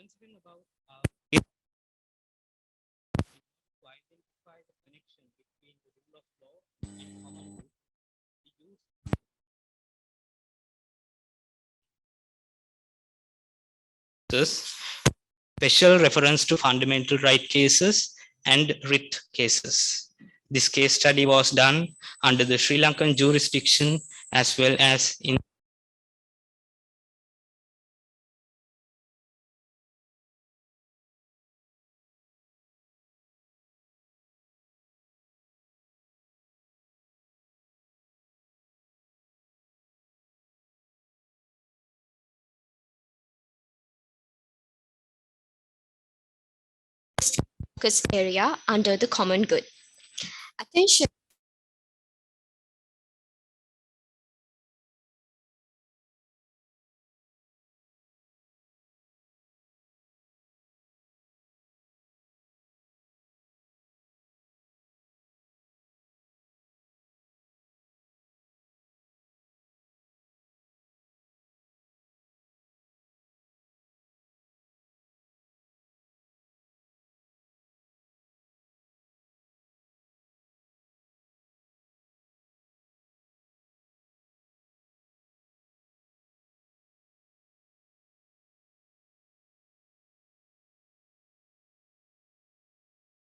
considering about to identify the connection between the rule of law and common good, we use special reference to fundamental right cases and writ cases. This case study was done under the Sri Lankan jurisdiction as well as in focus area under the common good. Attention.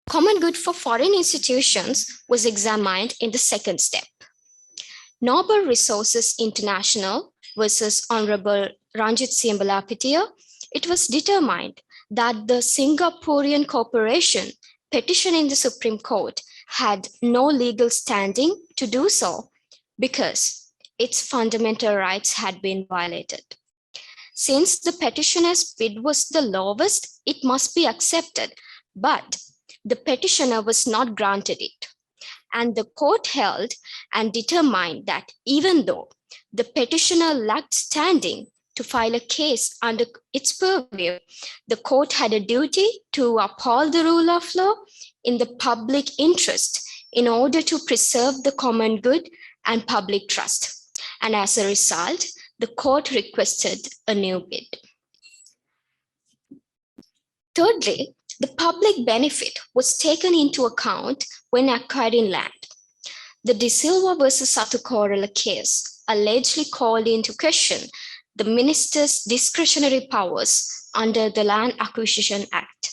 Common good for foreign institutions was examined in the second step. Noble Resources International versus Honorable Ranjit Siambalapitiya, it was determined that the Singaporean corporation petitioning the Supreme Court had no legal standing to do so because its fundamental rights had been violated. Since the petitioner's bid was the lowest, it must be accepted, but the petitioner was not granted it. And the court held and determined that even though the petitioner lacked standing to file a case under its purview, the court had a duty to uphold the rule of law in the public interest in order to preserve the common good and public trust. And as a result, the court requested a new bid. Thirdly, the public benefit was taken into account when acquiring land. The De Silva versus Sathukorala case allegedly called into question the minister's discretionary powers under the Land Acquisition Act.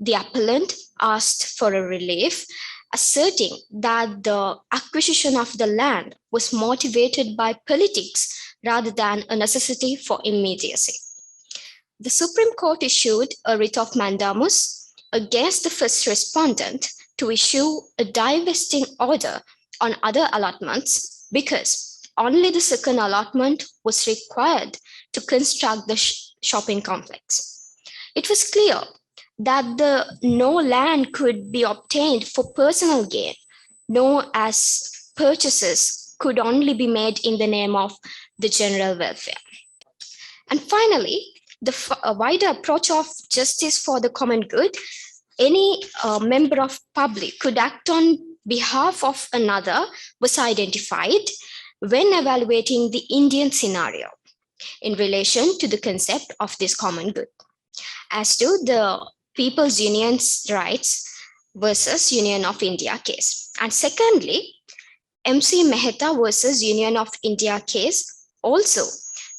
The appellant asked for a relief, asserting that the acquisition of the land was motivated by politics rather than a necessity for immediacy. The Supreme Court issued a writ of mandamus against the first respondent to issue a divesting order on other allotments because only the second allotment was required to construct the shopping complex. It was clear that no land could be obtained for personal gain, nor as purchases could only be made in the name of the general welfare. And finally, the wider approach of justice for the common good, any member of public could act on behalf of another was identified when evaluating the Indian scenario in relation to the concept of this common good. As to the People's Union's rights versus Union of India case. And secondly, MC Mehta versus Union of India case also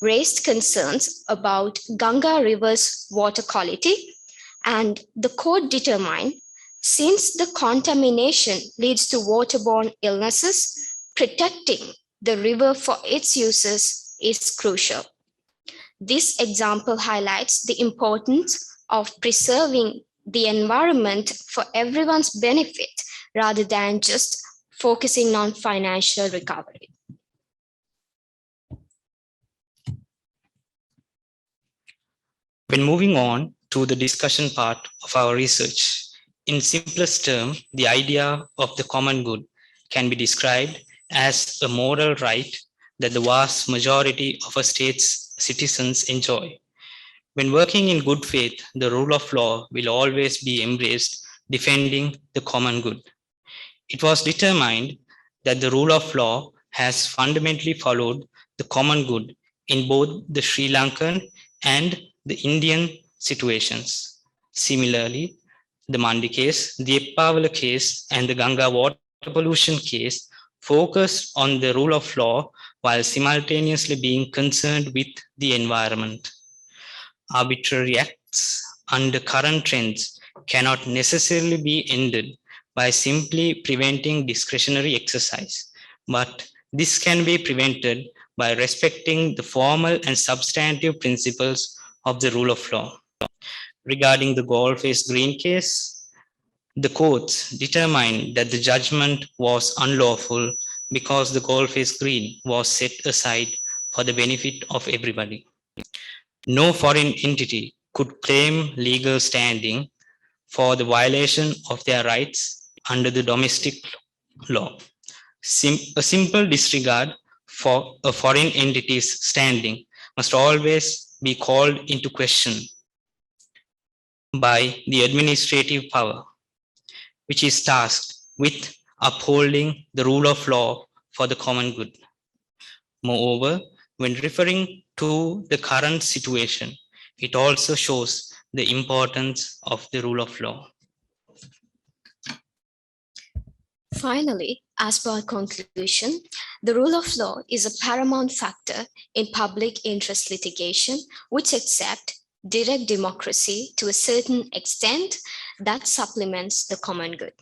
raised concerns about Ganga River's water quality, and the court determined since the contamination leads to waterborne illnesses, protecting the river for its uses is crucial. This example highlights the importance of preserving the environment for everyone's benefit rather than just focusing on financial recovery. When moving on to the discussion part of our research, in simplest term, the idea of the common good can be described as a moral right that the vast majority of a state's citizens enjoy. When working in good faith, the rule of law will always be embraced, defending the common good. It was determined that the rule of law has fundamentally followed the common good in both the Sri Lankan and the Indian situations. Similarly, the Mandi case, the Eppavala case, and the Ganga water pollution case focused on the rule of law while simultaneously being concerned with the environment. Arbitrary acts under current trends cannot necessarily be ended by simply preventing discretionary exercise, but this can be prevented by respecting the formal and substantive principles of the rule of law. Regarding the Goldface Green case, the courts determined that the judgment was unlawful because the Goldface Green was set aside for the benefit of everybody. No foreign entity could claim legal standing for the violation of their rights under the domestic law. A simple disregard for a foreign entity's standing must always be called into question by the administrative power, which is tasked with upholding the rule of law for the common good. Moreover, when referring to the current situation, it also shows the importance of the rule of law. Finally, as per our conclusion, the rule of law is a paramount factor in public interest litigation, which accepts direct democracy to a certain extent that supplements the common good.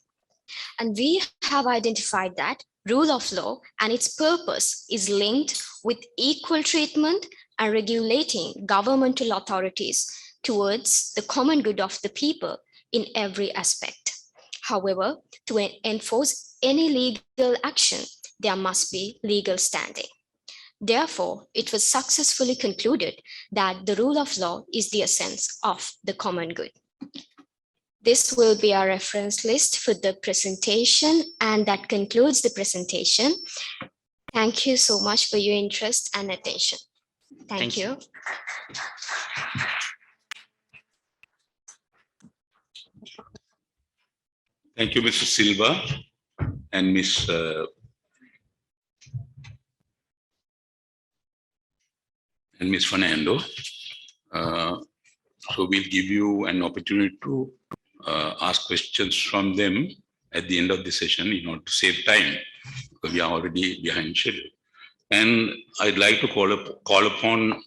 And we have identified that rule of law and its purpose is linked with equal treatment and regulating governmental authorities towards the common good of the people in every aspect. However, to enforce any legal action, there must be legal standing. Therefore, it was successfully concluded that the rule of law is the essence of the common good. This will be our reference list for the presentation, and that concludes the presentation. Thank you so much for your interest and attention. Thank you. Thank you, Mr. Silva and Ms. Fernando. So we'll give you an opportunity to ask questions from them at the end of the session in order to save time, because we are already behind schedule. And I'd like to call upon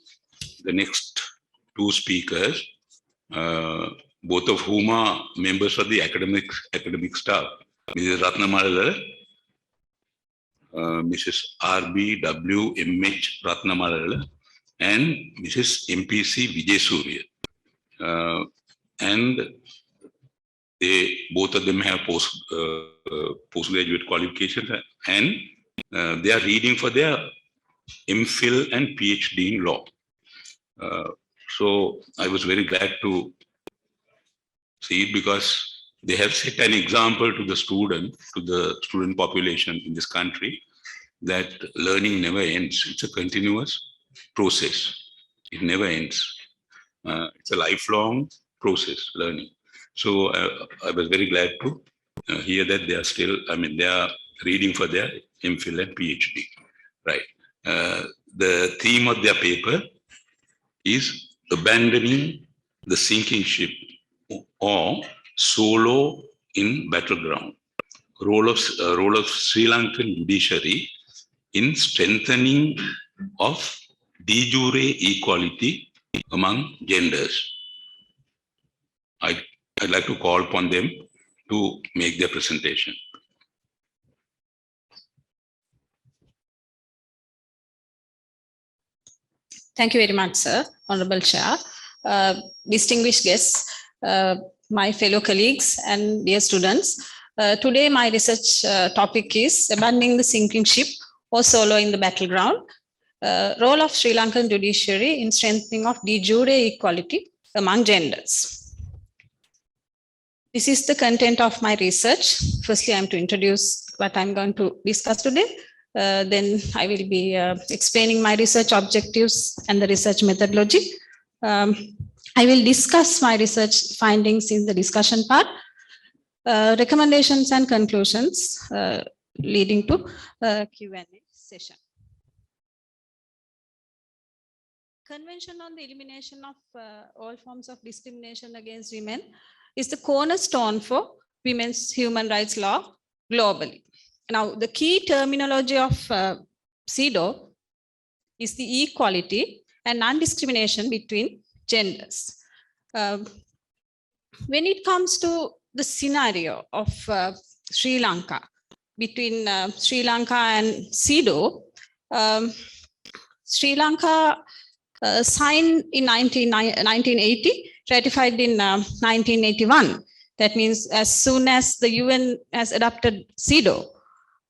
the next two speakers, both of whom are members of the academic staff, Mrs. Rathnamalala, Mrs. RBWMH Rathnamalala, and Mrs. MPC Wijesooriya. And both of them have postgraduate qualifications, and they are reading for their MPhil and PhD in law. So I was very glad to see it, because they have set an example to the student population in this country, that learning never ends. It's a continuous process. It never ends. It's a lifelong process, learning. So I was very glad to hear that they are still, they are reading for their MPhil and PhD, right? The theme of their paper is abandoning the sinking ship, or solo in battleground. Role of Sri Lankan judiciary in strengthening of de-jure equality among genders. I'd like to call upon them to make their presentation. Thank you very much, sir, Honorable Chair, distinguished guests, my fellow colleagues and dear students. Today, my research topic is abandoning the sinking ship or solo in the battleground, role of Sri Lankan judiciary in strengthening of de jure equality among genders. This is the content of my research. Firstly, I'm to introduce what I'm going to discuss today. Then I will be explaining my research objectives and the research methodology. I will discuss my research findings in the discussion part, recommendations and conclusions leading to Q&A session. Convention on the Elimination of All Forms of Discrimination Against Women is the cornerstone for women's human rights law globally. Now, the key terminology of CEDAW is the equality and non-discrimination between genders. When it comes to the scenario of Sri Lanka, between Sri Lanka and CEDAW, Sri Lanka signed in 1980, ratified in 1981. That means as soon as the UN has adopted CEDAW.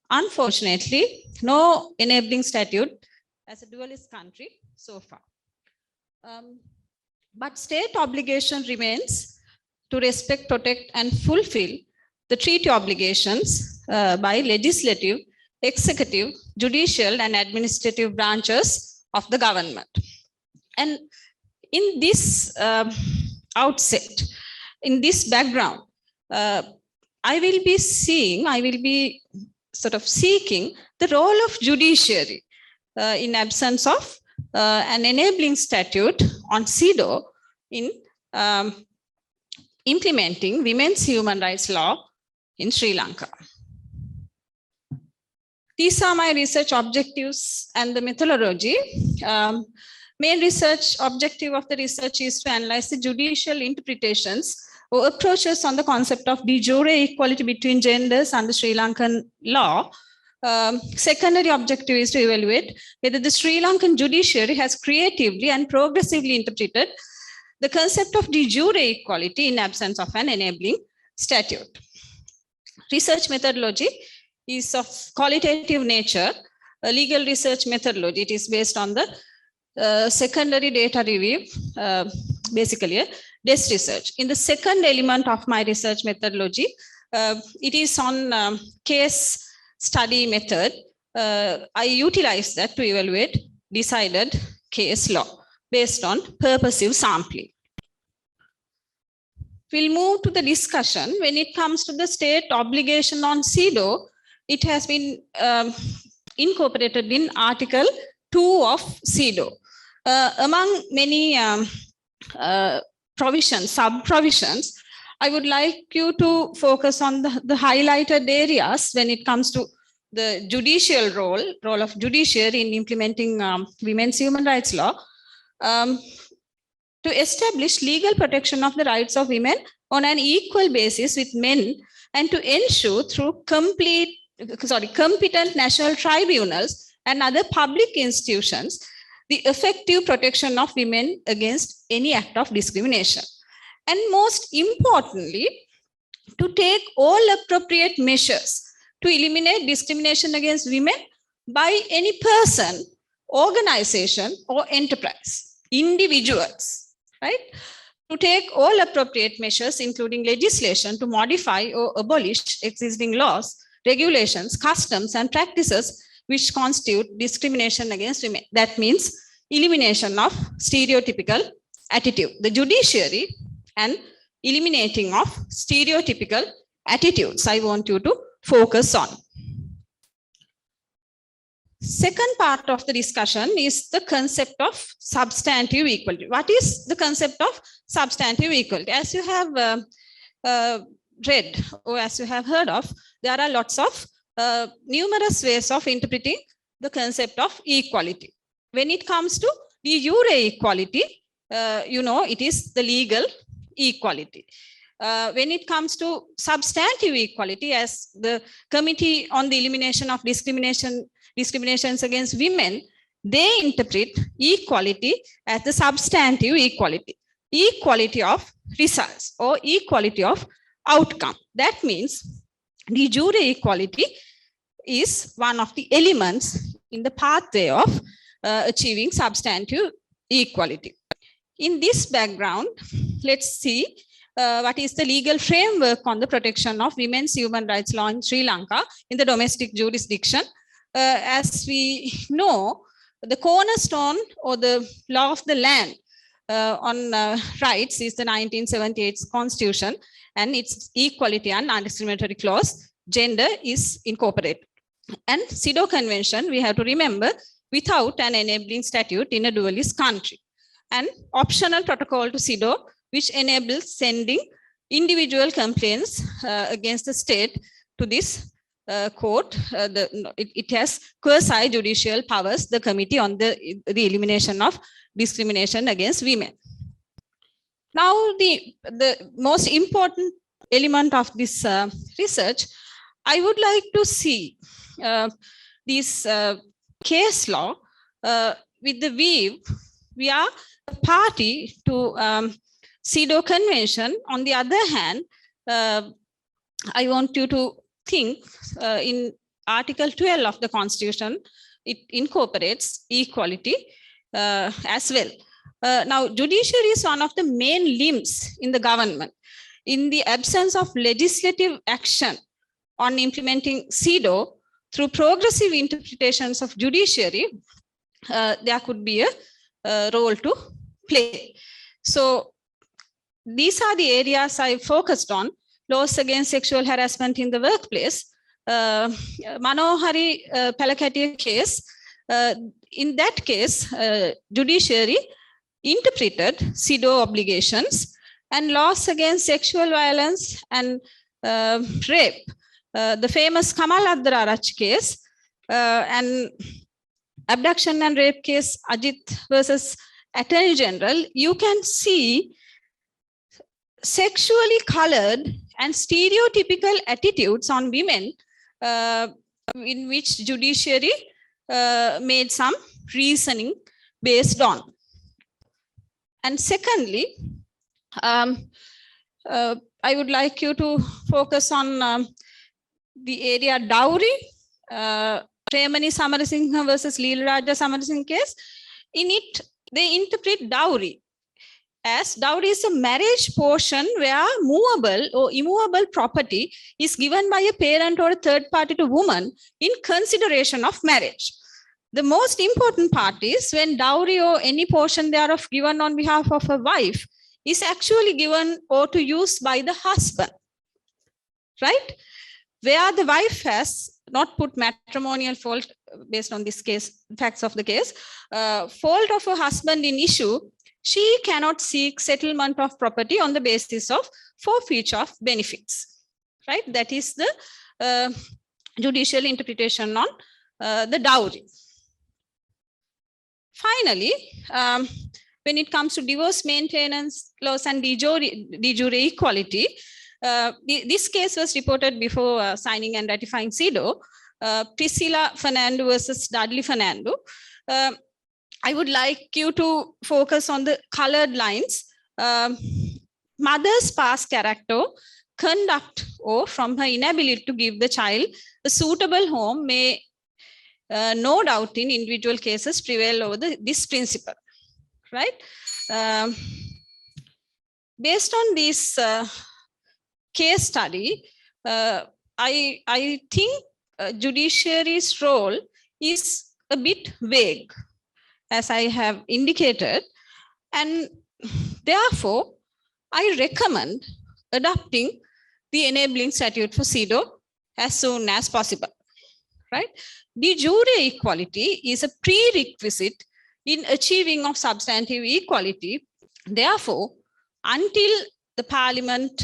Unfortunately, no enabling statute as a dualist country so far. But state obligation remains to respect, protect, and fulfill the treaty obligations by legislative, executive, judicial, and administrative branches of the government. And in this outset, in this background, I will be sort of seeking the role of judiciary in absence of an enabling statute on CEDAW in implementing women's human rights law in Sri Lanka. These are my research objectives and the methodology. Main research objective of the research is to analyze the judicial interpretations or approaches on the concept of de-jure equality between genders under Sri Lankan law. Secondary objective is to evaluate whether the Sri Lankan judiciary has creatively and progressively interpreted the concept of de-jure equality in absence of an enabling statute. Research methodology is of qualitative nature, a legal research methodology. It is based on the secondary data review, basically a desk research. In the second element of my research methodology, it is on case study method. I utilize that to evaluate decided case law based on purposive sampling. We'll move to the discussion. When it comes to the state obligation on CEDAW, it has been incorporated in Article 2 of CEDAW. Among many provisions, sub-provisions, I would like you to focus on the highlighted areas when it comes to the judicial role of judiciary in implementing women's human rights law, to establish legal protection of the rights of women on an equal basis with men, and to ensure through competent national tribunals and other public institutions the effective protection of women against any act of discrimination. And most importantly, to take all appropriate measures to eliminate discrimination against women by any person, organization, or enterprise, individuals, right? To take all appropriate measures, including legislation, to modify or abolish existing laws, regulations, customs, and practices which constitute discrimination against women. That means elimination of stereotypical attitude. The judiciary and eliminating of stereotypical attitudes, I want you to focus on. Second part of the discussion is the concept of substantive equality. What is the concept of substantive equality? As you have read or as you have heard of, there are lots of numerous ways of interpreting the concept of equality. When it comes to de jure equality, it is the legal equality. When it comes to substantive equality, as the Committee on the Elimination of Discriminations Against Women, they interpret equality as the substantive equality, equality of results or equality of outcome. That means de jure equality is one of the elements in the pathway of achieving substantive equality. In this background, let's see what is the legal framework on the protection of women's human rights law in Sri Lanka in the domestic jurisdiction. As we know, the cornerstone or the law of the land on rights is the 1978 Constitution and its equality and non-discriminatory clause. Gender is incorporated. And CEDAW Convention, we have to remember, without an enabling statute in a dualist country. an optional protocol to CEDAW, which enables sending individual complaints against the state to this court. It has quasi-judicial powers, the Committee on the Elimination of Discrimination Against Women. Now, the most important element of this research, I would like to see this case law with the view we are a party to CEDAW Convention. On the other hand, I want you to think in Article 12 of the Constitution, it incorporates equality as well. Now, judiciary is one of the main limbs in the government. In the absence of legislative action on implementing CEDAW through progressive interpretations of judiciary, there could be a role to play. So these are the areas I focused on. Laws against sexual harassment in the workplace. Manohari Palakatiya case, in that case, judiciary interpreted CEDAW obligations, and laws against sexual violence and rape. The famous Kamal Adrarach case and abduction and rape case, Ajit versus Attorney General, you can see sexually colored and stereotypical attitudes on women in which judiciary made some reasoning based on. And secondly, I would like you to focus on the area dowry, Premani Samarasinghe versus Leelaraja Samarasinghe case. In it, they interpret dowry as dowry is a marriage portion where movable or immovable property is given by a parent or a third party to woman in consideration of marriage. The most important part is when dowry or any portion thereof given on behalf of a wife is actually given or to use by the husband, right? Where the wife has not put matrimonial fault based on this case, facts of the case, fault of her husband in issue, she cannot seek settlement of property on the basis of forfeiture of benefits, right? That is the judicial interpretation on the dowry. Finally, when it comes to divorce maintenance laws and de-jure equality, this case was reported before signing and ratifying CEDAW, Priscilla Fernando versus Dudley Fernando. I would like you to focus on the colored lines. Mother's past character, conduct, or from her inability to give the child a suitable home may no doubt in individual cases prevail over this principle, right? Based on this case study, I think judiciary's role is a bit vague, as I have indicated, and therefore I recommend adopting the enabling statute for CEDAW as soon as possible, right? De-jure equality is a prerequisite in achieving of substantive equality. Therefore, until the Parliament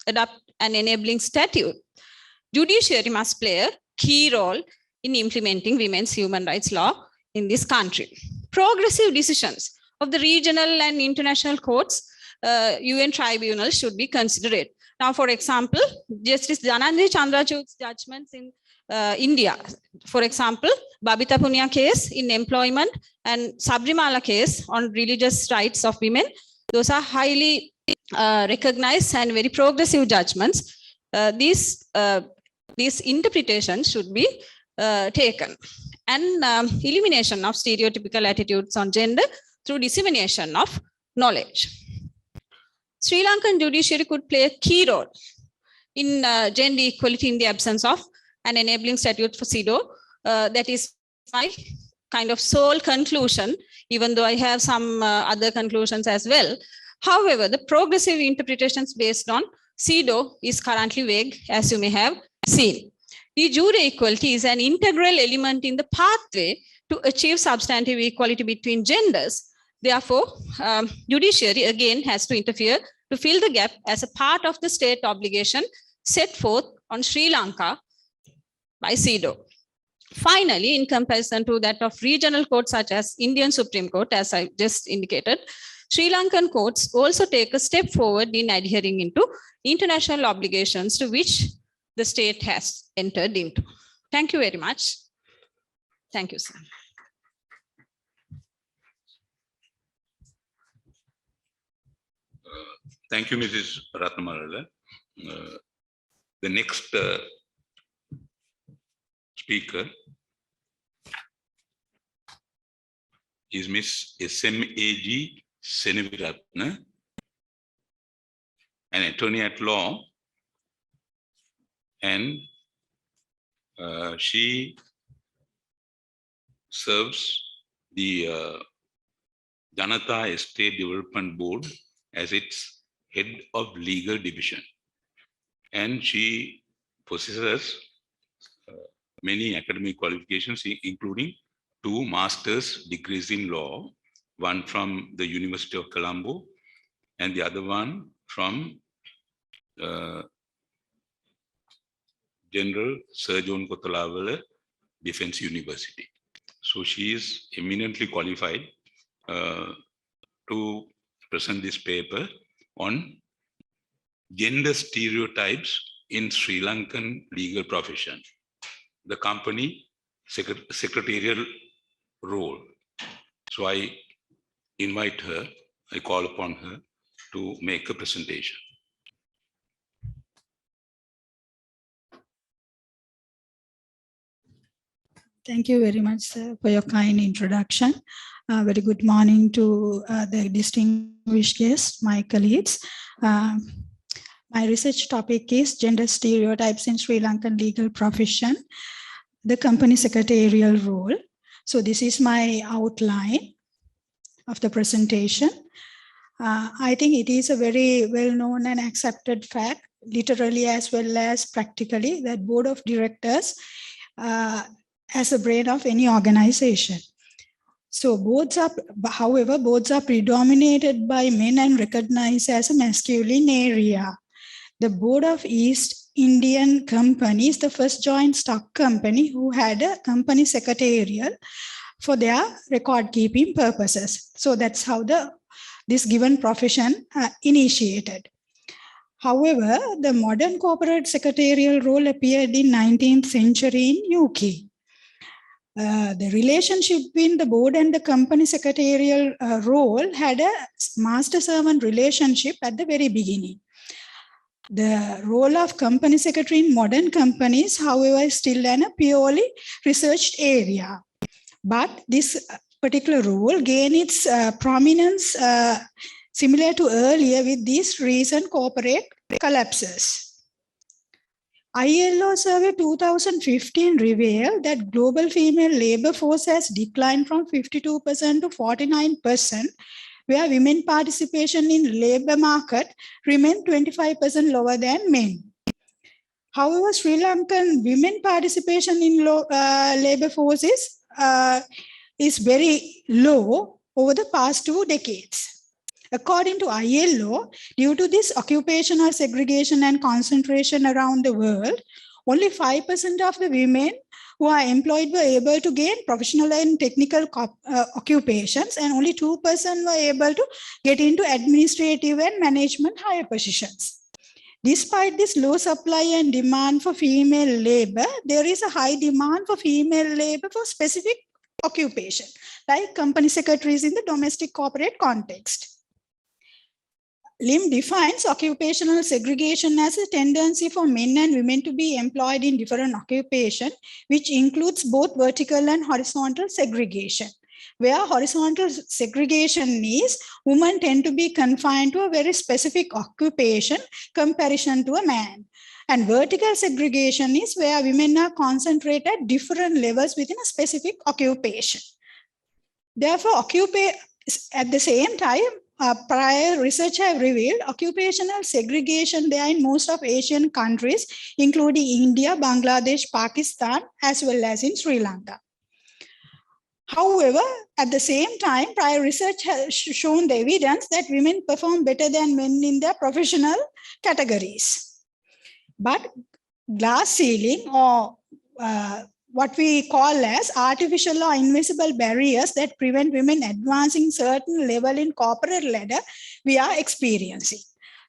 adopt an enabling statute, judiciary must play a key role in implementing women's human rights law in this country. Progressive decisions of the regional and international courts, UN tribunals should be considered. Now, for example, Justice Dhananjay Chandrachud's judgments in India, for example, Babita Punia case in employment and Sabarimala case on religious rights of women, those are highly recognized and very progressive judgments. These interpretations should be taken. And elimination of stereotypical attitudes on gender through dissemination of knowledge. Sri Lankan judiciary could play a key role in gender equality in the absence of an enabling statute for CEDAW. That is my kind of sole conclusion, even though I have some other conclusions as well. However, the progressive interpretations based on CEDAW is currently vague, as you may have seen. De-jure equality is an integral element in the pathway to achieve substantive equality between genders. Therefore, judiciary again has to interfere to fill the gap as a part of the state obligation set forth on Sri Lanka by CEDAW. Finally, in comparison to that of regional courts such as Indian Supreme Court, as I just indicated, Sri Lankan courts also take a step forward in adhering into international obligations to which the state has entered into. Thank you very much. Thank you, sir. Thank you, Mrs. Rathnamalala. The next speaker is Miss SMA Seneviratne, an attorney at law, and she serves the Dantha Estate Development Board as its head of legal division. And she possesses many academic qualifications, including 2 master's degrees in law, one from the University of Colombo and the other one from General Sir John Kotalawala Defense University. So she is eminently qualified to present this paper on gender stereotypes in Sri Lankan legal profession, the company secretarial role. So I invite her, I call upon her to make a presentation. Thank you very much, sir, for your kind introduction. Very good morning to the distinguished guests, my colleagues. My research topic is gender stereotypes in Sri Lankan legal profession, the company secretarial role. So this is my outline of the presentation. I think it is a very well-known and accepted fact, literally as well as practically, that board of directors as a brain of any organization. So boards are, however, boards are predominated by men and recognized as a masculine area. The board of East Indian Company is the first joint stock company who had a company secretarial for their record keeping purposes. So that's how this given profession initiated. However, the modern corporate secretarial role appeared in 19th century in UK. The relationship between the board and the company secretarial role had a master-servant relationship at the very beginning. The role of company secretary in modern companies, however, is still a purely researched area. But this particular role gained its prominence similar to earlier with these recent corporate collapses. ILO survey 2015 revealed that global female labor force has declined from 52% to 49%, where women participation in labor market remained 25% lower than men. However, Sri Lankan women participation in labor force is very low over the past 2 decades. According to ILO, due to this occupational segregation and concentration around the world, only 5% of the women who are employed were able to gain professional and technical occupations, and only 2% were able to get into administrative and management higher positions. Despite this low supply and demand for female labor, there is a high demand for female labor for specific occupation, like company secretaries in the domestic corporate context. Lim defines occupational segregation as a tendency for men and women to be employed in different occupations, which includes both vertical and horizontal segregation. Where horizontal segregation is, women tend to be confined to a very specific occupation comparison to a man. And vertical segregation is where women are concentrated at different levels within a specific occupation. Therefore, at the same time, prior research have revealed occupational segregation there in most of Asian countries, including India, Bangladesh, Pakistan, as well as in Sri Lanka. However, at the same time, prior research has shown the evidence that women perform better than men in their professional categories. But glass ceiling, or what we call as artificial or invisible barriers that prevent women advancing certain level in corporate ladder, we are experiencing.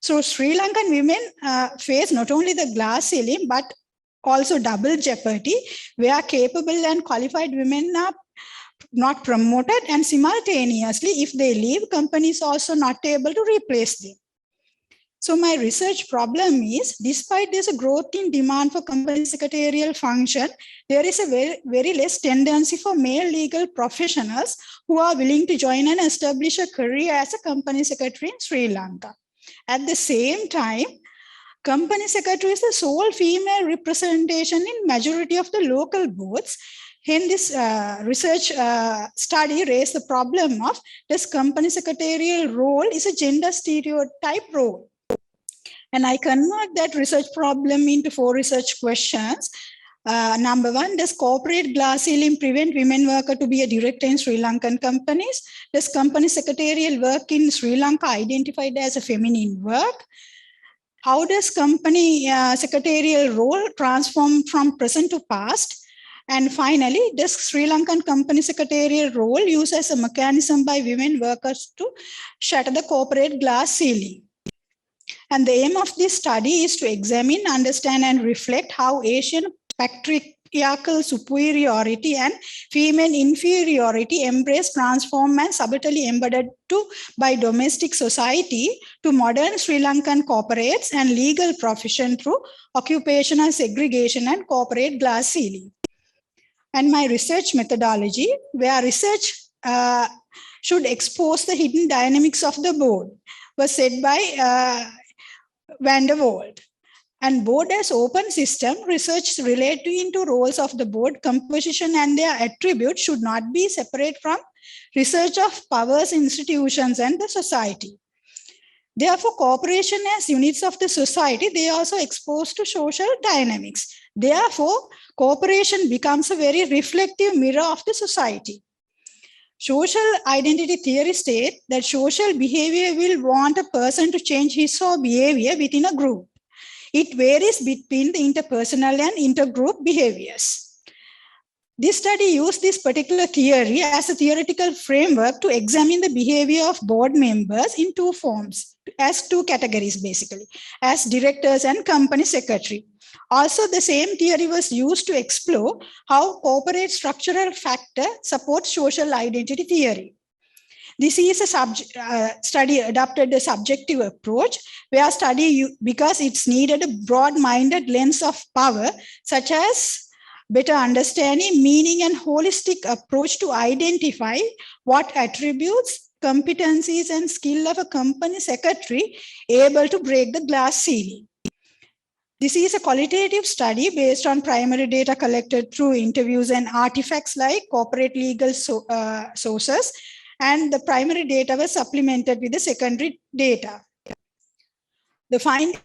So Sri Lankan women face not only the glass ceiling, but also double jeopardy, where capable and qualified women are not promoted, and simultaneously, if they leave, companies also not able to replace them. So my research problem is, despite there's a growth in demand for company secretarial function, there is a very less tendency for male legal professionals who are willing to join and establish a career as a company secretary in Sri Lanka. At the same time, company secretary is the sole female representation in majority of the local boards. Hence, this research study raised the problem of this company secretarial role is a gender stereotype role. And I convert that research problem into 4 research questions. Number 1, does corporate glass ceiling prevent women workers to be a director in Sri Lankan companies? Does company secretarial work in Sri Lanka identified as a feminine work? How does company secretarial role transform from present to past? And finally, does Sri Lankan company secretarial role used as a mechanism by women workers to shatter the corporate glass ceiling? And the aim of this study is to examine, understand, and reflect how Asian patriarchal superiority and female inferiority embrace, transform, and subtly embedded by domestic society to modern Sri Lankan corporates and legal profession through occupational segregation and corporate glass ceiling. And my research methodology, where research should expose the hidden dynamics of the board, was said by Van der Waals. And board as open system, research related into roles of the board composition and their attributes should not be separate from research of powers, institutions, and the society. Therefore, corporation as units of the society, they are also exposed to social dynamics. Therefore, corporation becomes a very reflective mirror of the society. Social identity theory states that social behavior will want a person to change his or her behavior within a group. It varies between the interpersonal and intergroup behaviors. This study used this particular theory as a theoretical framework to examine the behavior of board members in 2 forms, as 2 categories basically, as directors and company secretary. Also, the same theory was used to explore how corporate structural factor supports social identity theory. This is a study adopted a subjective approach where because it's needed a broad-minded lens of power, such as better understanding, meaning, and holistic approach to identify what attributes, competencies, and skill of a company secretary able to break the glass ceiling. This is a qualitative study based on primary data collected through interviews and artifacts like corporate legal sources, and the primary data was supplemented with the secondary data. The findings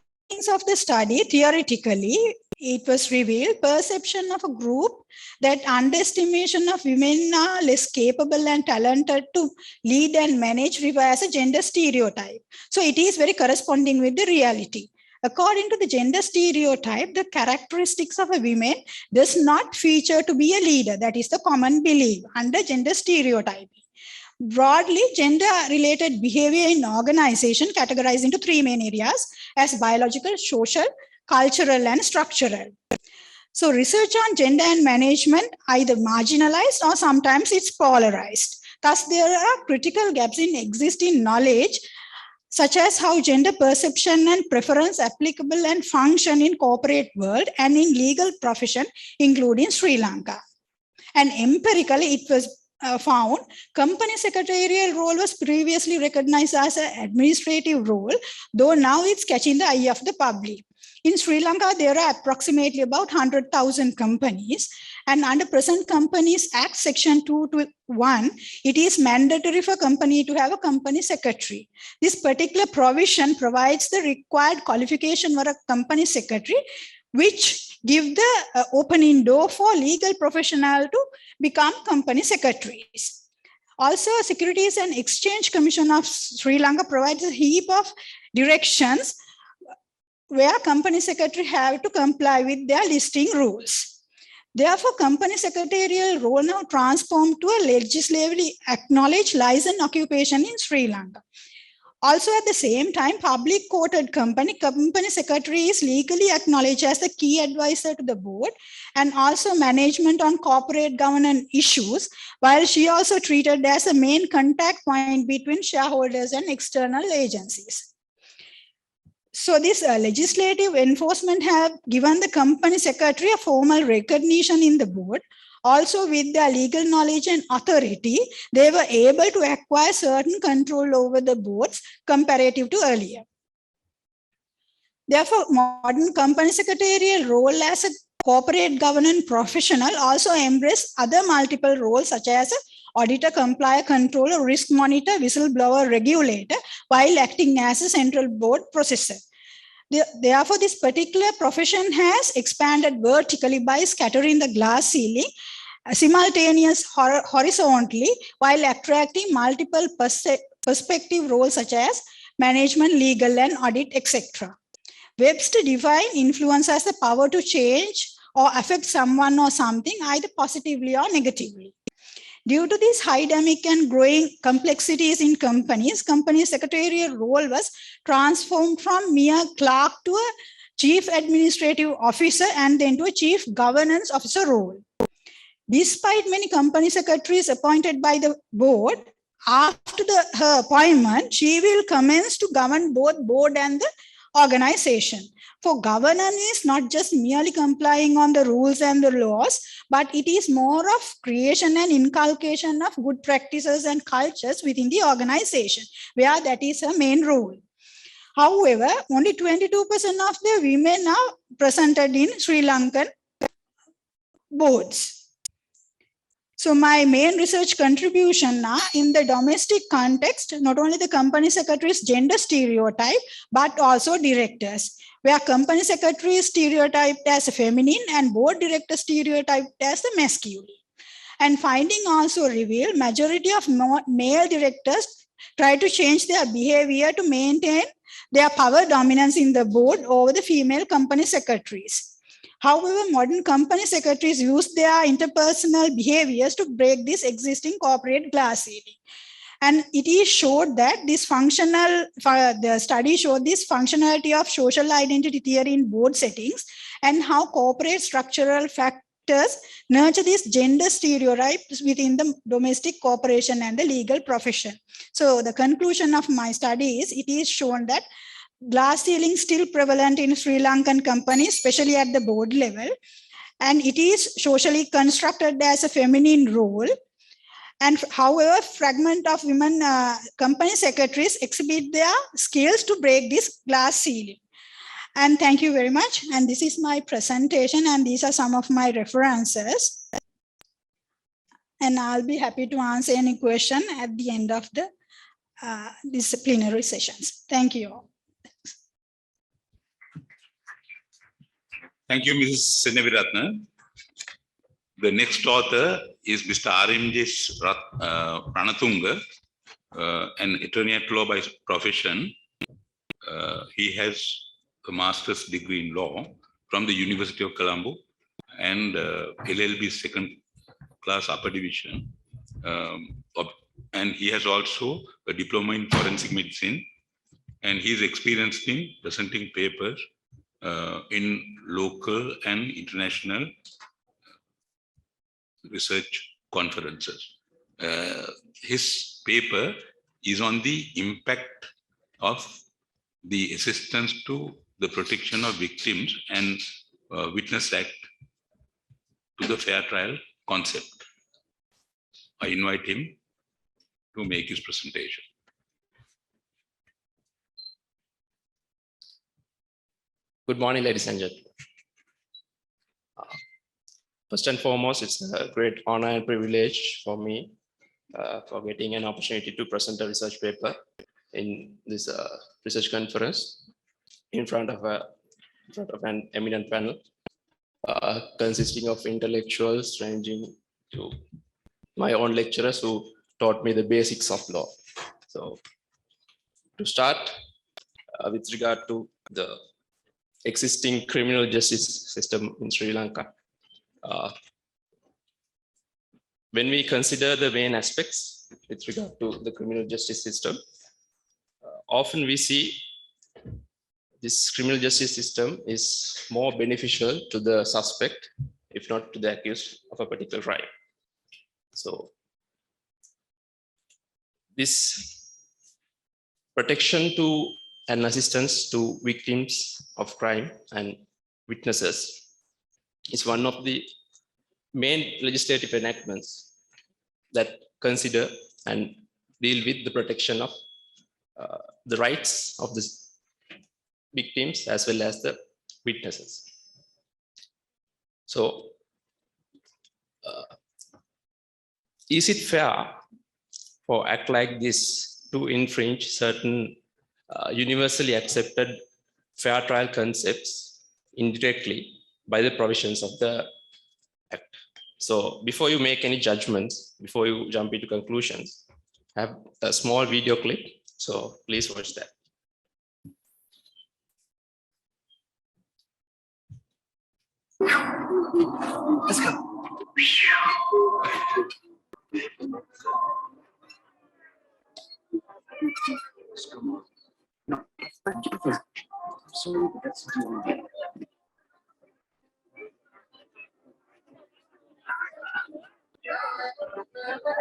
of the study, theoretically, it was revealed perception of a group that underestimation of women are less capable and talented to lead and manage as a gender stereotype. So it is very corresponding with the reality. According to the gender stereotype, the characteristics of a woman does not feature to be a leader. That is the common belief under gender stereotype. Broadly, gender-related behavior in organization categorized into 3 main areas as biological, social, cultural, and structural. So research on gender and management either marginalized or sometimes it's polarized. Thus, there are critical gaps in existing knowledge, such as how gender perception and preference applicable and function in corporate world and in legal profession, including Sri Lanka. And empirically, it was found company secretarial role was previously recognized as an administrative role, though now it's catching the eye of the public. In Sri Lanka, there are approximately about 100,000 companies, and under present Companies Act Section 221, it is mandatory for company to have a company secretary. This particular provision provides the required qualification for a company secretary, which give the opening door for legal professionals to become company secretaries. Also, Securities and Exchange Commission of Sri Lanka provides a heap of directions where company secretary have to comply with their listing rules. Therefore, company secretarial role now transformed to a legislatively acknowledged licensed occupation in Sri Lanka. Also, at the same time, public quoted company secretary is legally acknowledged as the key advisor to the board and also management on corporate governance issues, while she also treated as a main contact point between shareholders and external agencies. So this legislative enforcement have given the company secretary a formal recognition in the board. Also, with their legal knowledge and authority, they were able to acquire certain control over the boards comparative to earlier. Therefore, modern company secretarial role as a corporate governance professional also embrace other multiple roles such as auditor, complier, controller, risk monitor, whistleblower, regulator, while acting as a central board processor. Therefore, this particular profession has expanded vertically by scattering the glass ceiling simultaneous horizontally while attracting multiple perspective roles such as management, legal, and audit, etc. Webster defines influence as the power to change or affect someone or something either positively or negatively. Due to these high dynamic and growing complexities in companies, company secretarial role was transformed from mere clerk to a chief administrative officer and then to a chief governance officer role. Despite many company secretaries appointed by the board, after her appointment, she will commence to govern both board and the organization. For governance is not just merely complying on the rules and the laws, but it is more of creation and inculcation of good practices and cultures within the organization, where that is her main role. However, only 22% of the women are presented in Sri Lankan boards. So my main research contribution now in the domestic context, not only the company secretary's gender stereotype, but also directors, where company secretary is stereotyped as a feminine and board director stereotyped as the masculine. And finding also reveal majority of male directors try to change their behavior to maintain their power dominance in the board over the female company secretaries. However, modern company secretaries use their interpersonal behaviors to break this existing corporate glass ceiling. And it is showed that this the study showed this functionality of social identity theory in board settings and how corporate structural factors nurture these gender stereotypes within the domestic corporation and the legal profession. So the conclusion of my study is it is shown that glass ceiling still prevalent in Sri Lankan companies, especially at the board level. And it is socially constructed as a feminine role. And however, fragment of women company secretaries exhibit their skills to break this glass ceiling. And thank you very much. And this is my presentation. And these are some of my references. And I'll be happy to answer any question at the end of the disciplinary sessions. Thank you all. Thank you, Mrs. Seneviratne. The next author is Mr. RMJ Ranatunga, an attorney at law by profession. He has a master's degree in law from the University of Colombo and LLB second class upper division. And he has also a diploma in forensic medicine. And he is experienced in presenting papers in local and international research conferences. His paper is on the impact of the assistance to the protection of victims and Witness Act to the fair trial concept. I invite him to make his presentation. Good morning, ladies and gentlemen. First and foremost, it's a great honor and privilege for me for getting an opportunity to present a research paper in this research conference in front of an eminent panel. consisting of intellectuals ranging to my own lecturers who taught me the basics of law. So to start, with regard to the existing criminal justice system in Sri Lanka, when we consider the main aspects with regard to the criminal justice system, often we see this criminal justice system is more beneficial to the suspect, if not to the accused of a particular crime. So this protection to and assistance to victims of crime and witnesses is one of the main legislative enactments that consider and deal with the protection of the rights of the victims as well as the witnesses. So, is it fair for act like this to infringe certain universally accepted fair trial concepts indirectly by the provisions of the Act? So before you make any judgments, before you jump into conclusions, I have a small video clip. So please watch that. Let's go. No, sorry, but that's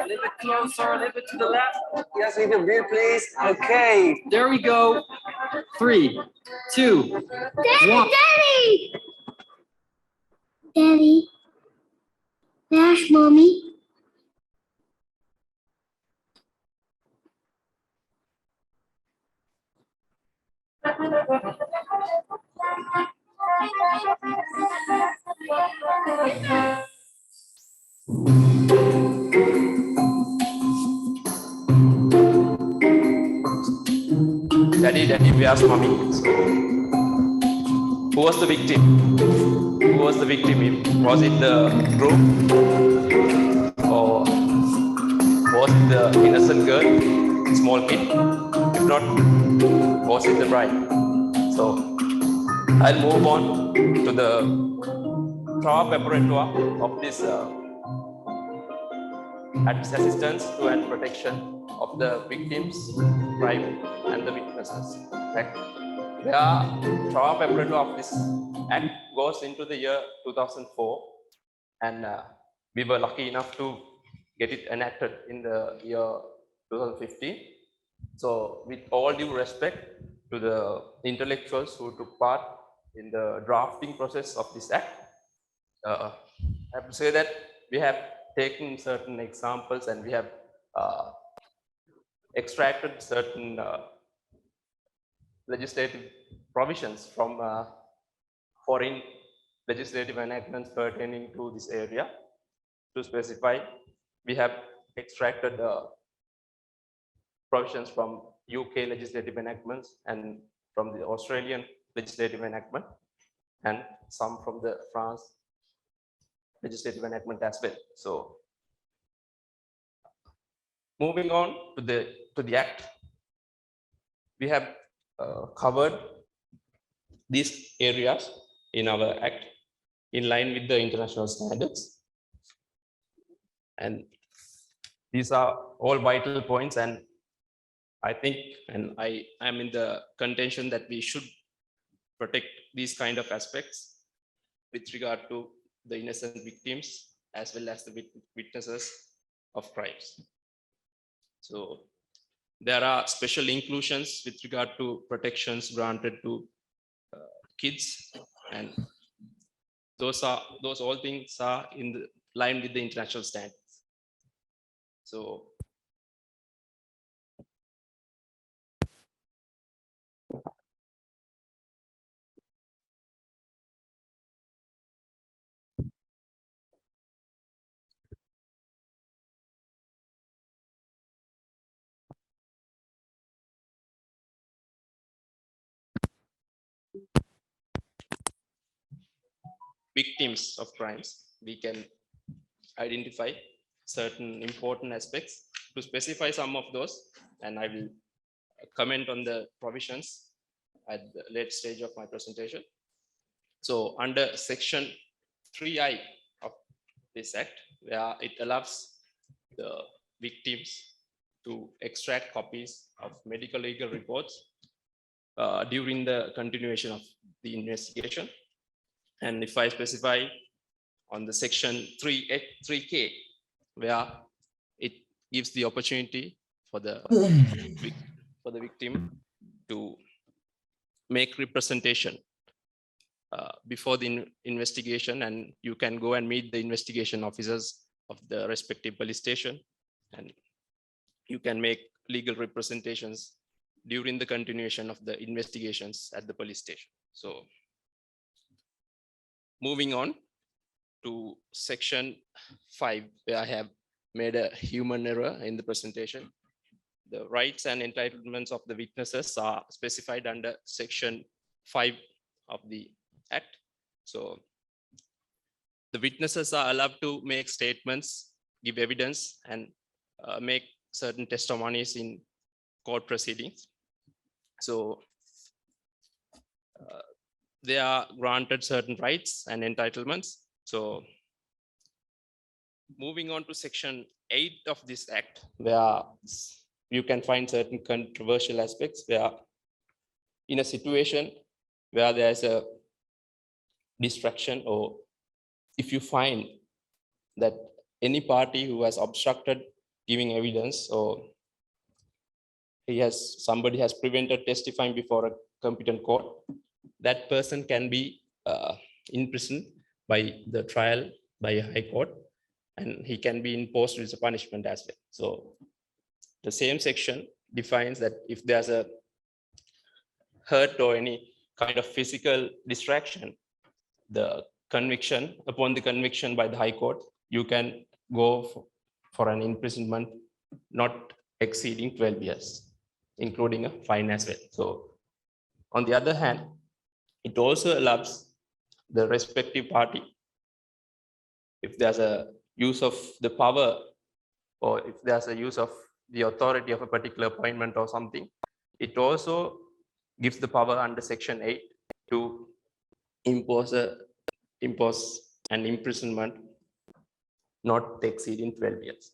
a little bit closer, a little bit to the left. Yes, we can view, please. Okay, there we go. 3, 2, 1. Daddy! Daddy. Dash, Mommy. Daddy, where's mommy? So, who was the victim? Who was the victim? Was it the group? Or was it the innocent girl, small kid? If not, was it the bride? So, I'll move on to the trial preparatoire of this assistance to and protection of the victims, crime, and the witnesses. Right? The trial preparatoire of this act goes into the year 2004, and we were lucky enough to get it enacted in the year 2015. So, with all due respect to the intellectuals who took part in the drafting process of this act, I have to say that we have taken certain examples and we have extracted certain legislative provisions from foreign legislative enactments pertaining to this area. To specify, we have extracted provisions from UK legislative enactments and from the Australian legislative enactment, and some from the France legislative enactment as well. So, moving on to the act, we have covered these areas in our act in line with the international standards, and these are all vital points. And I think, and I am in the contention that we should protect these kind of aspects with regard to the innocent victims as well as the witnesses of crimes. So there are special inclusions with regard to protections granted to kids, and those all things are in the line with the international standards. So victims of crimes, we can identify certain important aspects. To specify some of those, and I will comment on the provisions at the late stage of my presentation. So under section 3I of this act, where it allows the victims to extract copies of medical legal reports during the continuation of the investigation. And if I specify on the section 3K, where it gives the opportunity for the victim to make representation before the investigation, and you can go and meet the investigation officers of the respective police station, and you can make legal representations during the continuation of the investigations at the police station. So moving on to section 5, where I have made a human error in the presentation. The rights and entitlements of the witnesses are specified under section 5 of the act. So the witnesses are allowed to make statements, give evidence, and make certain testimonies in court proceedings. So they are granted certain rights and entitlements. So moving on to section 8 of this act, where you can find certain controversial aspects, where in a situation where there is a distraction, or if you find that any party who has obstructed giving evidence, or somebody has prevented testifying before a competent court, that person can be imprisoned by the trial by a high court, and he can be imposed with a punishment as well. So the same section defines that if there's a hurt or any kind of physical distraction, the conviction, upon the conviction by the high court, you can go for an imprisonment not exceeding 12 years, including a fine as well. So on the other hand, it also allows the respective party, if there's a use of the power, or if there's a use of the authority of a particular appointment or something, it also gives the power under section 8 to impose an imprisonment not exceeding 12 years.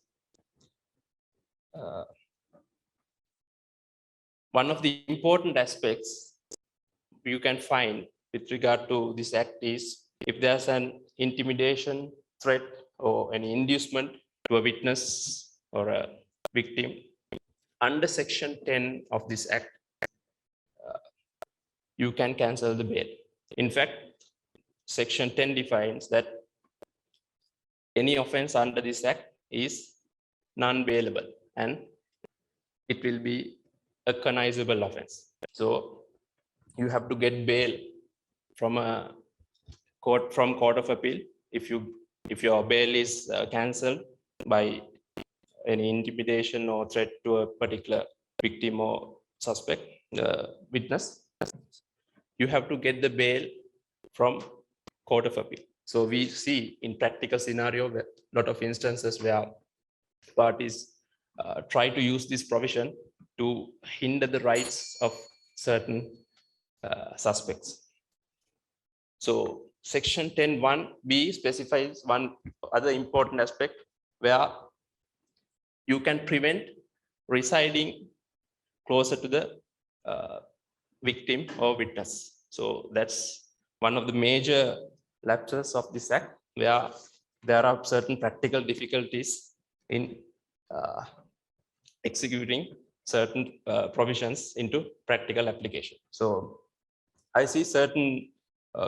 One of the important aspects you can find with regard to this act is if there's an intimidation, threat, or any inducement to a witness or a victim, under section 10 of this act, you can cancel the bail. In fact, section 10 defines that any offense under this act is non-bailable, and it will be a cognizable offense. So you have to get bail from a court of appeal if your bail is cancelled by any intimidation or threat to a particular victim or suspect witness. You have to get the bail from court of appeal. So we see in practical scenario a lot of instances where parties try to use this provision to hinder the rights of certain suspects. So section 10(1)(b) specifies one other important aspect where you can prevent residing closer to the victim or witness. So that's one of the major lapses of this act, where there are certain practical difficulties in executing certain provisions into practical application. So I see certain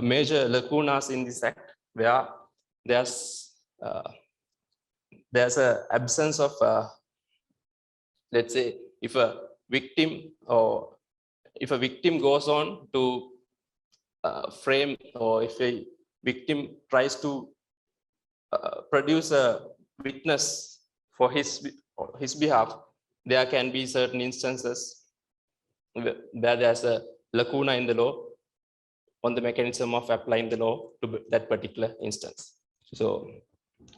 major lacunas in this act, where there's an absence of, let's say, if a victim goes on to frame, or if a victim tries to produce a witness for his behalf, there can be certain instances where there's a lacuna in the law on the mechanism of applying the law to that particular instance. So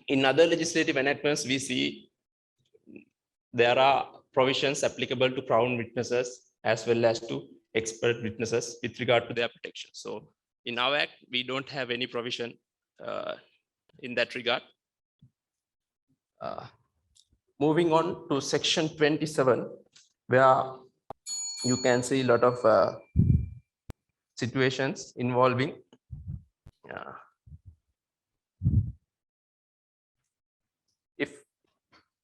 in other legislative enactments, we see there are provisions applicable to Crown witnesses as well as to expert witnesses with regard to their protection. So in our act, we don't have any provision in that regard. Moving on to section 27, where you can see a lot of situations involving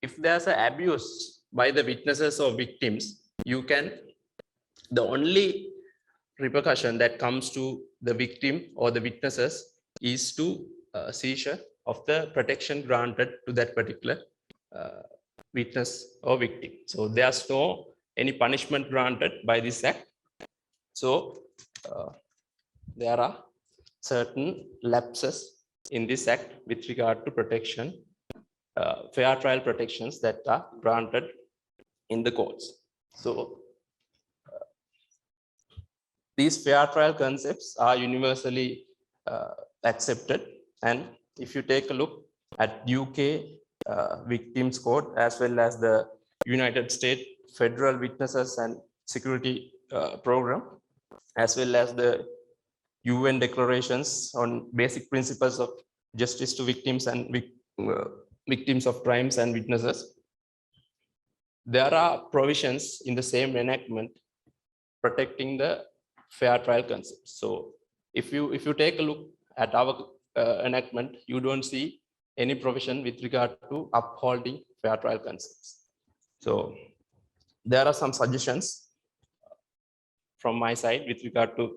if there's an abuse by the witnesses or victims, the only repercussion that comes to the victim or the witnesses is to seizure of the protection granted to that particular witness or victim. So there's no any punishment granted by this act. So there are certain lapses in this act with regard to protection, fair trial protections that are granted in the courts. So these fair trial concepts are universally accepted. And if you take a look at UK Victims Code as well as the United States Federal Witnesses and Security Program, as well as the UN declarations on basic principles of justice to victims and victims of crimes and witnesses, there are provisions in the same enactment protecting the fair trial concept. So if you take a look at our enactment, you don't see any provision with regard to upholding fair trial concepts. So there are some suggestions from my side with regard to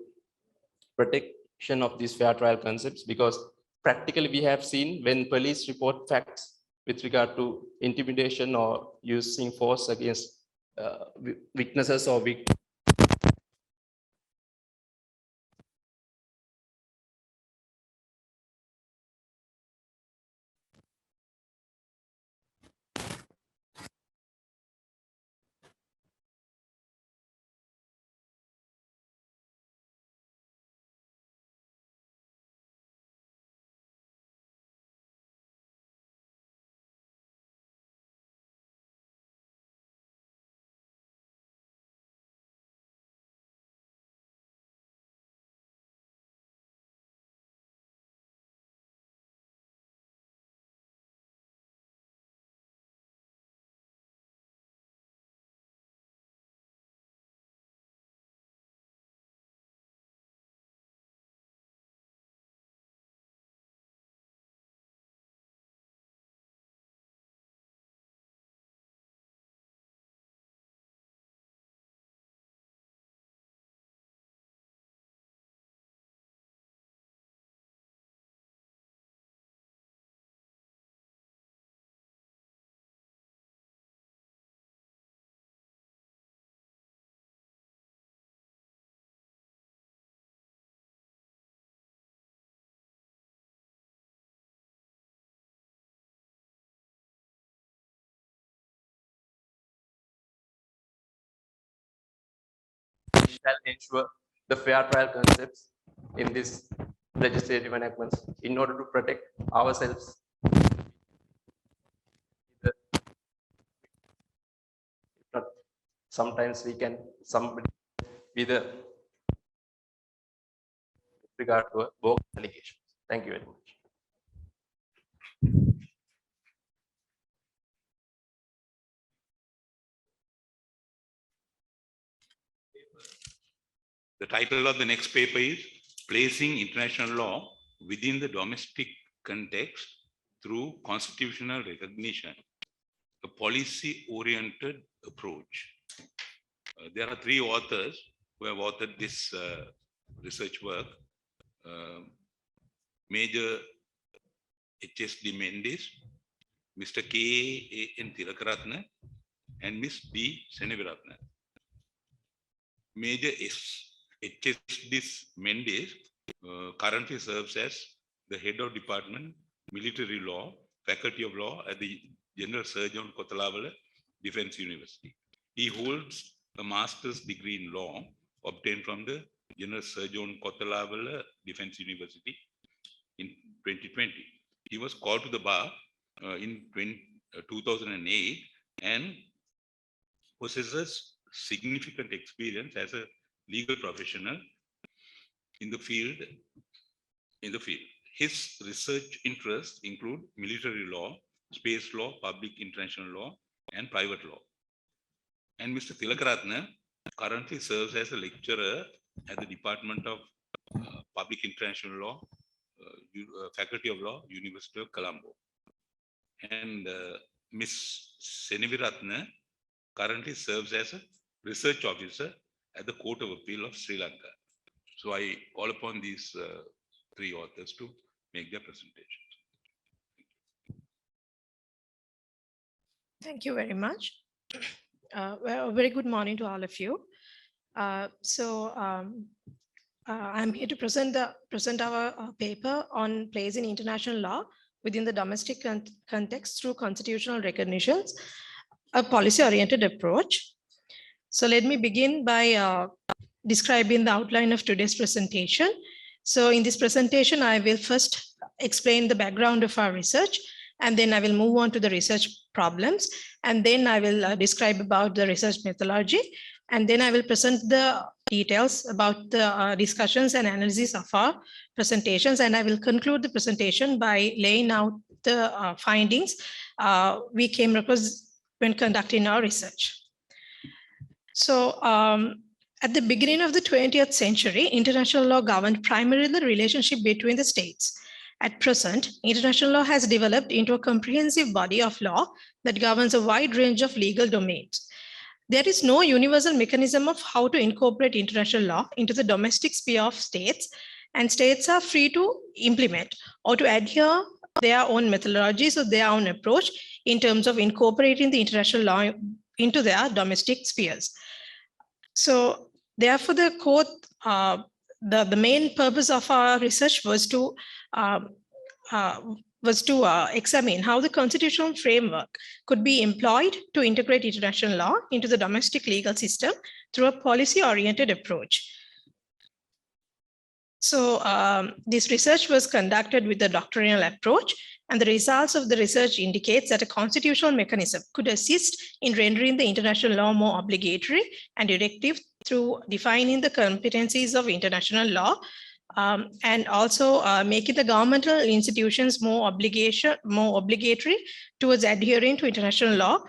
protection of these fair trial concepts, because practically we have seen when police report facts with regard to intimidation or using force against witnesses or victims, shall ensure the fair trial concepts in this legislative enactments in order to protect ourselves. Sometimes we can be the regard to a bogus allegation. Thank you very much. The title of the next paper is Placing International Law Within the Domestic Context Through Constitutional Recognition, a Policy-Oriented Approach. There are three authors who have authored this research work. Major H.S.D. Mendis, Mr. KAAN Thilakarathna, and Ms. D. Seneviratne. Major H.S.D. Mendis currently serves as the head of Department Military Law, Faculty of Law at the General Surgeon Kothalawala Defense University. He holds a master's degree in law obtained from the General Sir John Kotalawala Defence University in 2020. He was called to the bar in 2008 and possesses significant experience as a legal professional in the field. His research interests include military law, space law, public international law, and private law. And Mr. Thilakarathna currently serves as a lecturer at the Department of Public International Law, Faculty of Law, University of Colombo. And Ms. Seneviratne currently serves as a research officer at the Court of Appeal of Sri Lanka. So I call upon these three authors to make their presentations. Thank you very much. Well, a very good morning to all of you. I'm here to present our paper on place in international law within the domestic context through constitutional recognitions, a policy-oriented approach. So let me begin by describing the outline of today's presentation. So in this presentation, I will first explain the background of our research, and then I will move on to the research problems, and then I will describe about the research methodology, and then I will present the details about the discussions and analysis of our presentations, and I will conclude the presentation by laying out the findings we came across when conducting our research. So at the beginning of the 20th century, international law governed primarily the relationship between the states. At present, international law has developed into a comprehensive body of law that governs a wide range of legal domains. There is no universal mechanism of how to incorporate international law into the domestic sphere of states, and states are free to implement or to adhere their own methodologies or their own approach in terms of incorporating the international law into their domestic spheres. So therefore, the court, the main purpose of our research was to examine how the constitutional framework could be employed to integrate international law into the domestic legal system through a policy-oriented approach. So this research was conducted with a doctrinal approach, and the results of the research indicates that a constitutional mechanism could assist in rendering the international law more obligatory and directive through defining the competencies of international law, and also making the governmental institutions more obligatory towards adhering to international law.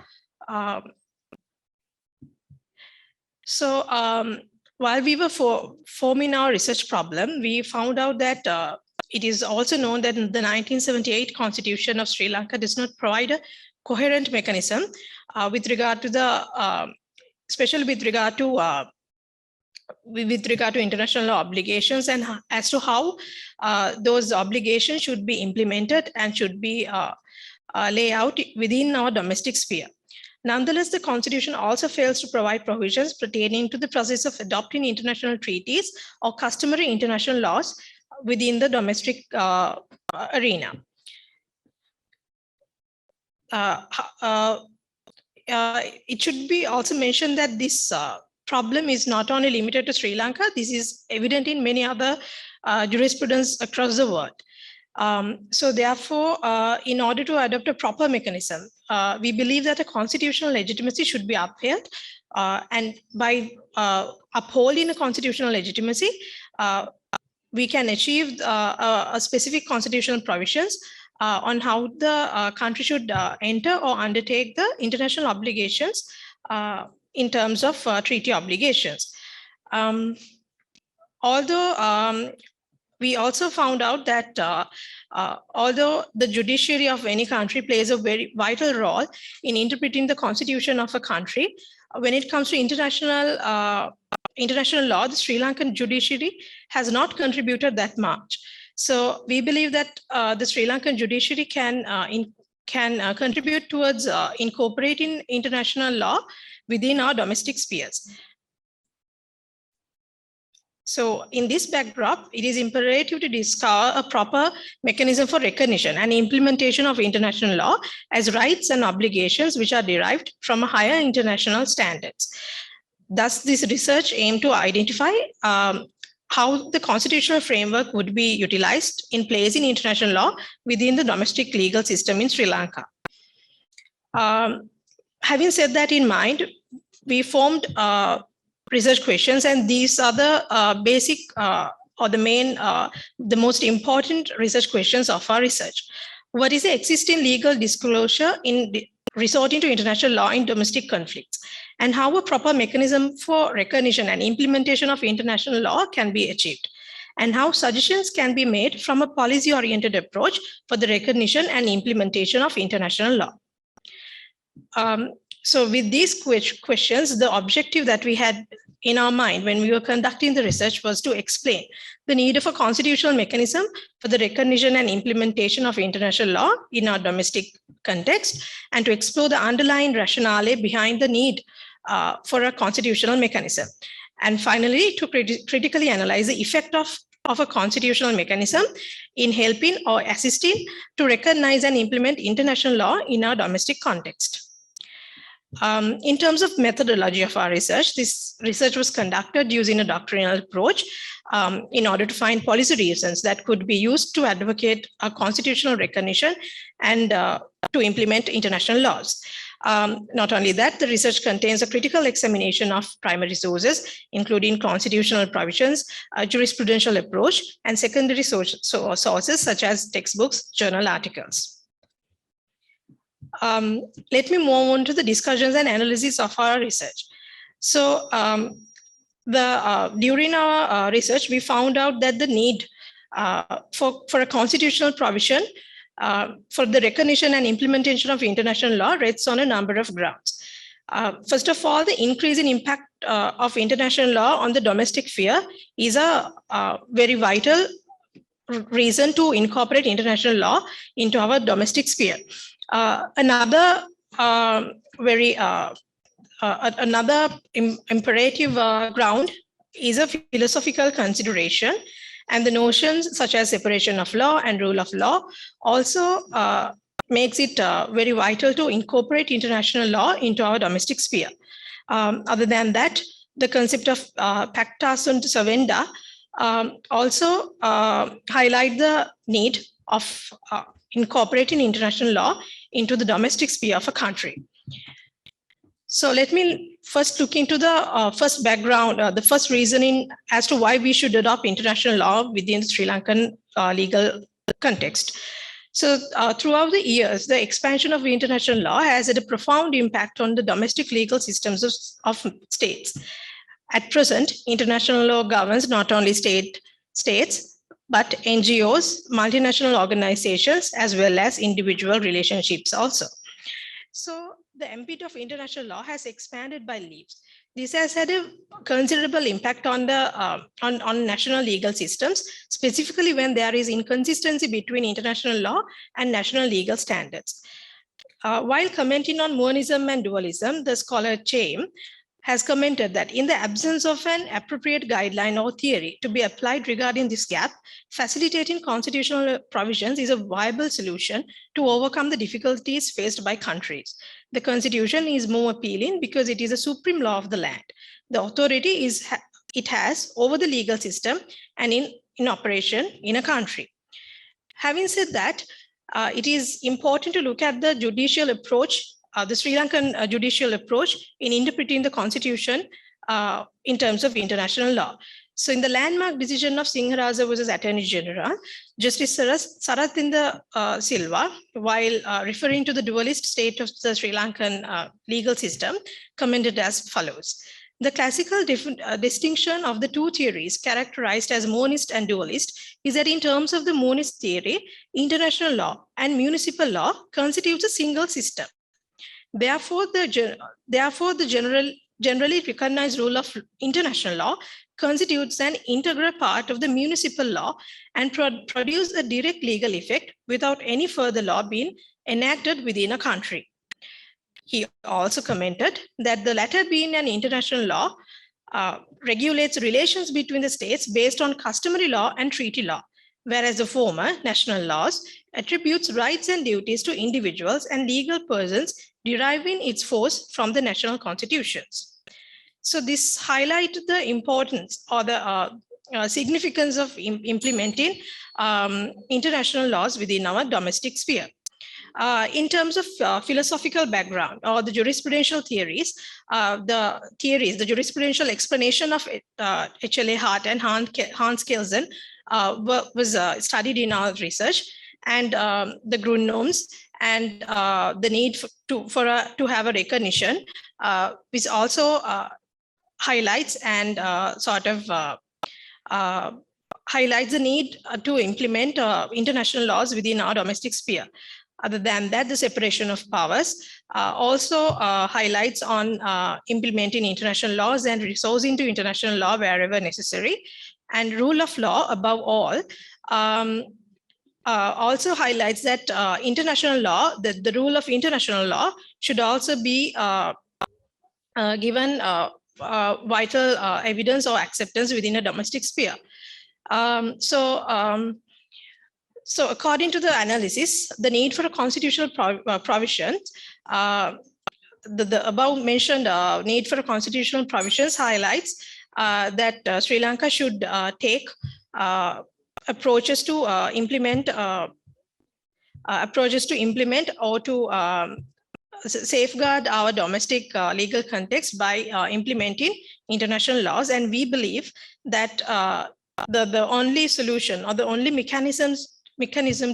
While we were forming our research problem, we found out that it is also known that the 1978 Constitution of Sri Lanka does not provide a coherent mechanism with regard to the, especially with regard to international law obligations, and as to how those obligations should be implemented and should be laid out within our domestic sphere. Nonetheless, the Constitution also fails to provide provisions pertaining to the process of adopting international treaties or customary international laws within the domestic arena. It should be also mentioned that this problem is not only limited to Sri Lanka. This is evident in many other jurisprudence across the world. So therefore, in order to adopt a proper mechanism, we believe that a constitutional legitimacy should be upheld, and by upholding a constitutional legitimacy, we can achieve a specific constitutional provisions on how the country should enter or undertake the international obligations in terms of treaty obligations. Although we also found out that although the judiciary of any country plays a very vital role in interpreting the constitution of a country, when it comes to international law, the Sri Lankan judiciary has not contributed that much. So we believe that the Sri Lankan judiciary can contribute towards incorporating international law within our domestic spheres. So in this backdrop, it is imperative to discover a proper mechanism for recognition and implementation of international law as rights and obligations which are derived from higher international standards. Thus, this research aimed to identify how the constitutional framework would be utilized in place in international law within the domestic legal system in Sri Lanka. Having said that in mind, we formed research questions, and these are the basic or the main, the most important research questions of our research. What is the existing legal disclosure in resorting to international law in domestic conflicts, and how a proper mechanism for recognition and implementation of international law can be achieved, and how suggestions can be made from a policy-oriented approach for the recognition and implementation of international law. So with these questions, the objective that we had in our mind when we were conducting the research was to explain the need of a constitutional mechanism for the recognition and implementation of international law in our domestic context, and to explore the underlying rationale behind the need for a constitutional mechanism. And finally, to critically analyze the effect of a constitutional mechanism in helping or assisting to recognize and implement international law in our domestic context. In terms of methodology of our research, this research was conducted using a doctrinal approach in order to find policy reasons that could be used to advocate a constitutional recognition and to implement international laws. Not only that, the research contains a critical examination of primary sources, including constitutional provisions, a jurisprudential approach, and secondary sources such as textbooks, journal articles. Let me move on to the discussions and analysis of our research. So during our research, we found out that the need for a constitutional provision for the recognition and implementation of international law rests on a number of grounds. First of all, the increase in impact of international law on the domestic sphere is a very vital reason to incorporate international law into our domestic sphere. Another imperative ground is a philosophical consideration, and the notions such as separation of law and rule of law also makes it very vital to incorporate international law into our domestic sphere. Other than that, the concept of pacta sunt servanda also highlight the need of incorporating international law into the domestic sphere of a country. So let me first look into the first background, the first reasoning as to why we should adopt international law within the Sri Lankan legal context. So throughout the years, the expansion of international law has had a profound impact on the domestic legal systems of states. At present, international law governs not only states, but NGOs, multinational organizations, as well as individual relationships also. So the ambit of international law has expanded by leaps. This has had a considerable impact on the on national legal systems, specifically when there is inconsistency between international law and national legal standards. While commenting on monism and dualism, the scholar Chaim has commented that in the absence of an appropriate guideline or theory to be applied regarding this gap, facilitating constitutional provisions is a viable solution to overcome the difficulties faced by countries. The constitution is more appealing because it is a supreme law of the land. The authority it has over the legal system and in operation in a country. Having said that, it is important to look at the judicial approach, the Sri Lankan judicial approach in interpreting the constitution in terms of international law. So in the landmark decision of Singharaja versus Attorney General, Justice Sarathinda Silva, while referring to the dualist state of the Sri Lankan legal system, commented as follows. The classical distinction of the two theories characterized as monist and dualist is that in terms of the monist theory, international law and municipal law constitutes a single system. Therefore, the generally recognized rule of international law constitutes an integral part of the municipal law and produce a direct legal effect without any further law being enacted within a country. He also commented that the latter being an international law regulates relations between the states based on customary law and treaty law, whereas the former, national laws, attributes rights and duties to individuals and legal persons deriving its force from the national constitutions. So this highlighted the importance or the significance of implementing international laws within our domestic sphere. In terms of philosophical background or the jurisprudential theories, the jurisprudential explanation of HLA Hart and Hans Kelsen was studied in our research, and the Grundnorms and the need to have a recognition, which also highlights and highlights the need to implement international laws within our domestic sphere. Other than that, the separation of powers also highlights on implementing international laws and resourcing to international law wherever necessary. And rule of law, above all, also highlights that international law, the rule of international law should also be given vital evidence or acceptance within a domestic sphere. So according to the analysis, the need for a constitutional provision, the above mentioned need for a constitutional provisions highlights that Sri Lanka should take approaches to implement or to safeguard our domestic legal context by implementing international laws. And we believe that the only solution or the only mechanism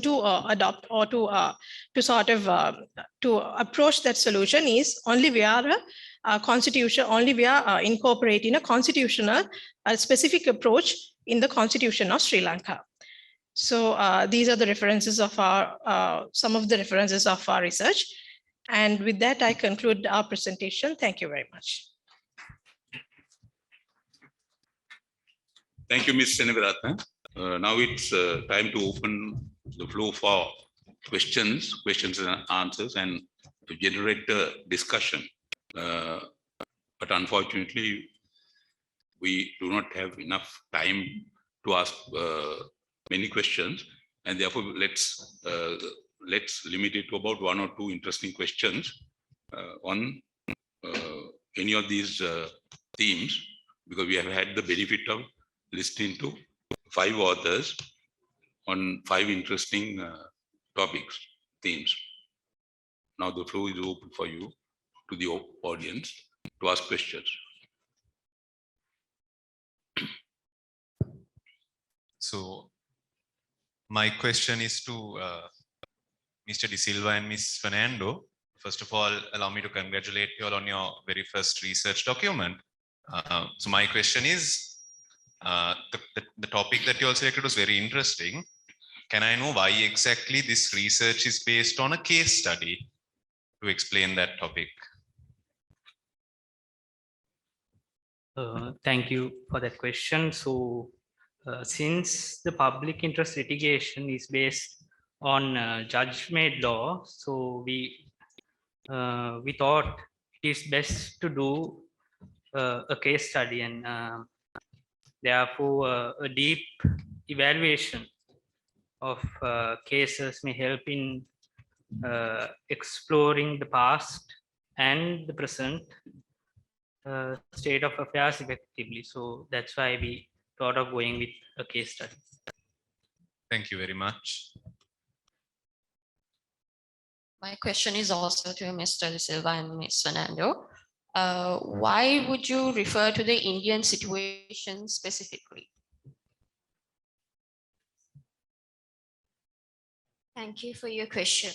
to adopt or to approach that solution is only via a constitution, only via incorporating a constitutional specific approach in the Constitution of Sri Lanka. So these are the references of our some of the references of our research. And with that, I conclude our presentation. Thank you very much. Thank you, Ms. Seneviratne. Now it's time to open the floor for questions and answers, and to generate a discussion. But unfortunately, we do not have enough time to ask many questions, and therefore let's limit it to about one or two interesting questions on any of these themes, because we have had the benefit of listening to 5 authors on 5 interesting topics, themes. Now the floor is open for you, to the audience, to ask questions. So my question is to Mr. De Silva and Ms. Fernando. First of all, allow me to congratulate you all on your very first research document. So my question is, the topic that you all selected was very interesting. Can I know why exactly this research is based on a case study to explain that topic? Thank you for that question. So since the public interest litigation is based on judge-made law, so we thought it is best to do a case study, and therefore a deep evaluation of cases may help in exploring the past and the present state of affairs effectively. So that's why we thought of going with a case study. Thank you very much. My question is also to Mr. De Silva and Ms. Fernando. Why would you refer to the Indian situation specifically? Thank you for your question.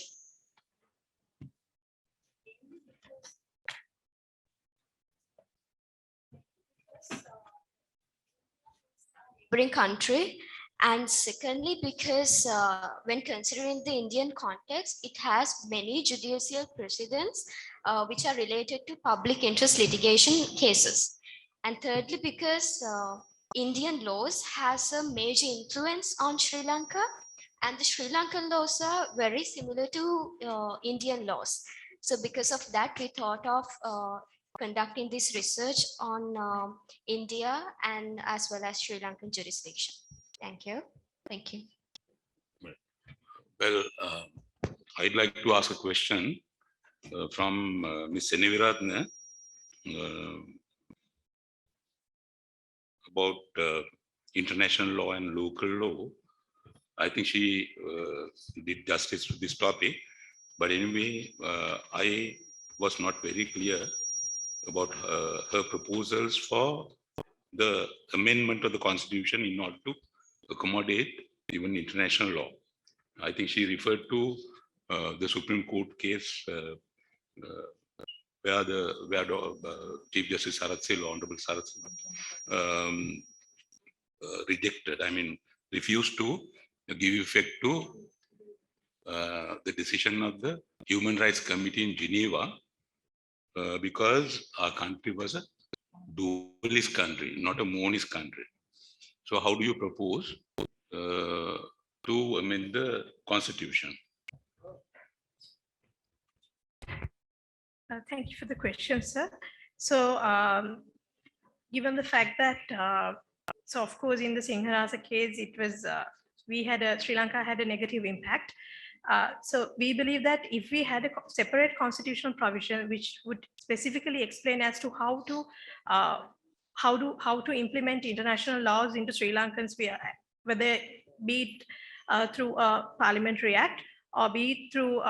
Neighboring country, and secondly, because when considering the Indian context, it has many judicial precedents which are related to public interest litigation cases. And thirdly, because Indian laws has a major influence on Sri Lanka, and the Sri Lankan laws are very similar to Indian laws. So because of that, we thought of conducting this research on India and as well as Sri Lankan jurisdiction. Thank you. Thank you. Well, I'd like to ask a question from Ms. Seneviratne about international law and local law. I think she did justice to this topic. But anyway, I was not very clear about her proposals for the amendment of the Constitution in order to accommodate even international law. I think she referred to the Supreme Court case where Chief Justice Sarath, Honorable Sarath, rejected, refused to give effect to the decision of the Human Rights Committee in Geneva because our country was a dualist country, not a monist country. So how do you propose to amend the Constitution? Thank you for the question, sir. So given the fact that, so of course, in the Singharasa case, it was, Sri Lanka had a negative impact. So we believe that if we had a separate constitutional provision, which would specifically explain as to how to implement international laws into Sri Lankan sphere, whether be it through a parliamentary act or be it through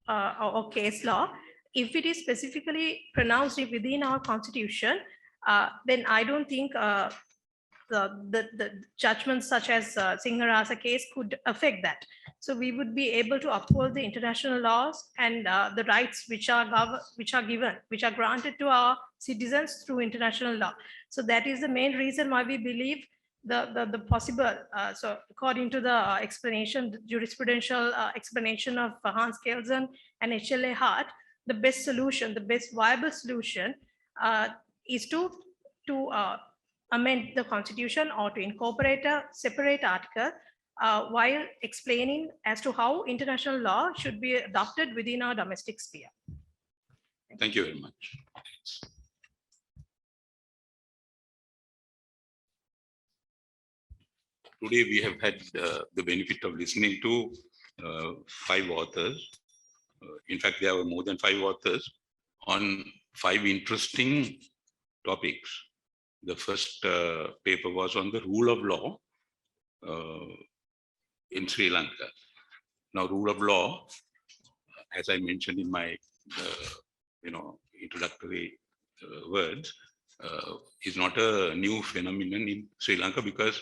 or case law, if it is specifically pronounced within our constitution, then I don't think the judgments such as Singharasa case could affect that. So we would be able to uphold the international laws and the rights which are granted to our citizens through international law. So that is the main reason why we believe the possible, so according to the explanation, the jurisprudential explanation of Hans Kelsen and HLA Hart, the best solution, the best viable solution is to amend the constitution or to incorporate a separate article while explaining as to how international law should be adopted within our domestic sphere. Thank you very much. Today we have had the benefit of listening to 5 authors. In fact, there were more than 5 authors on 5 interesting topics. The first paper was on the rule of law in Sri Lanka. Now, rule of law, as I mentioned in my introductory words, is not a new phenomenon in Sri Lanka because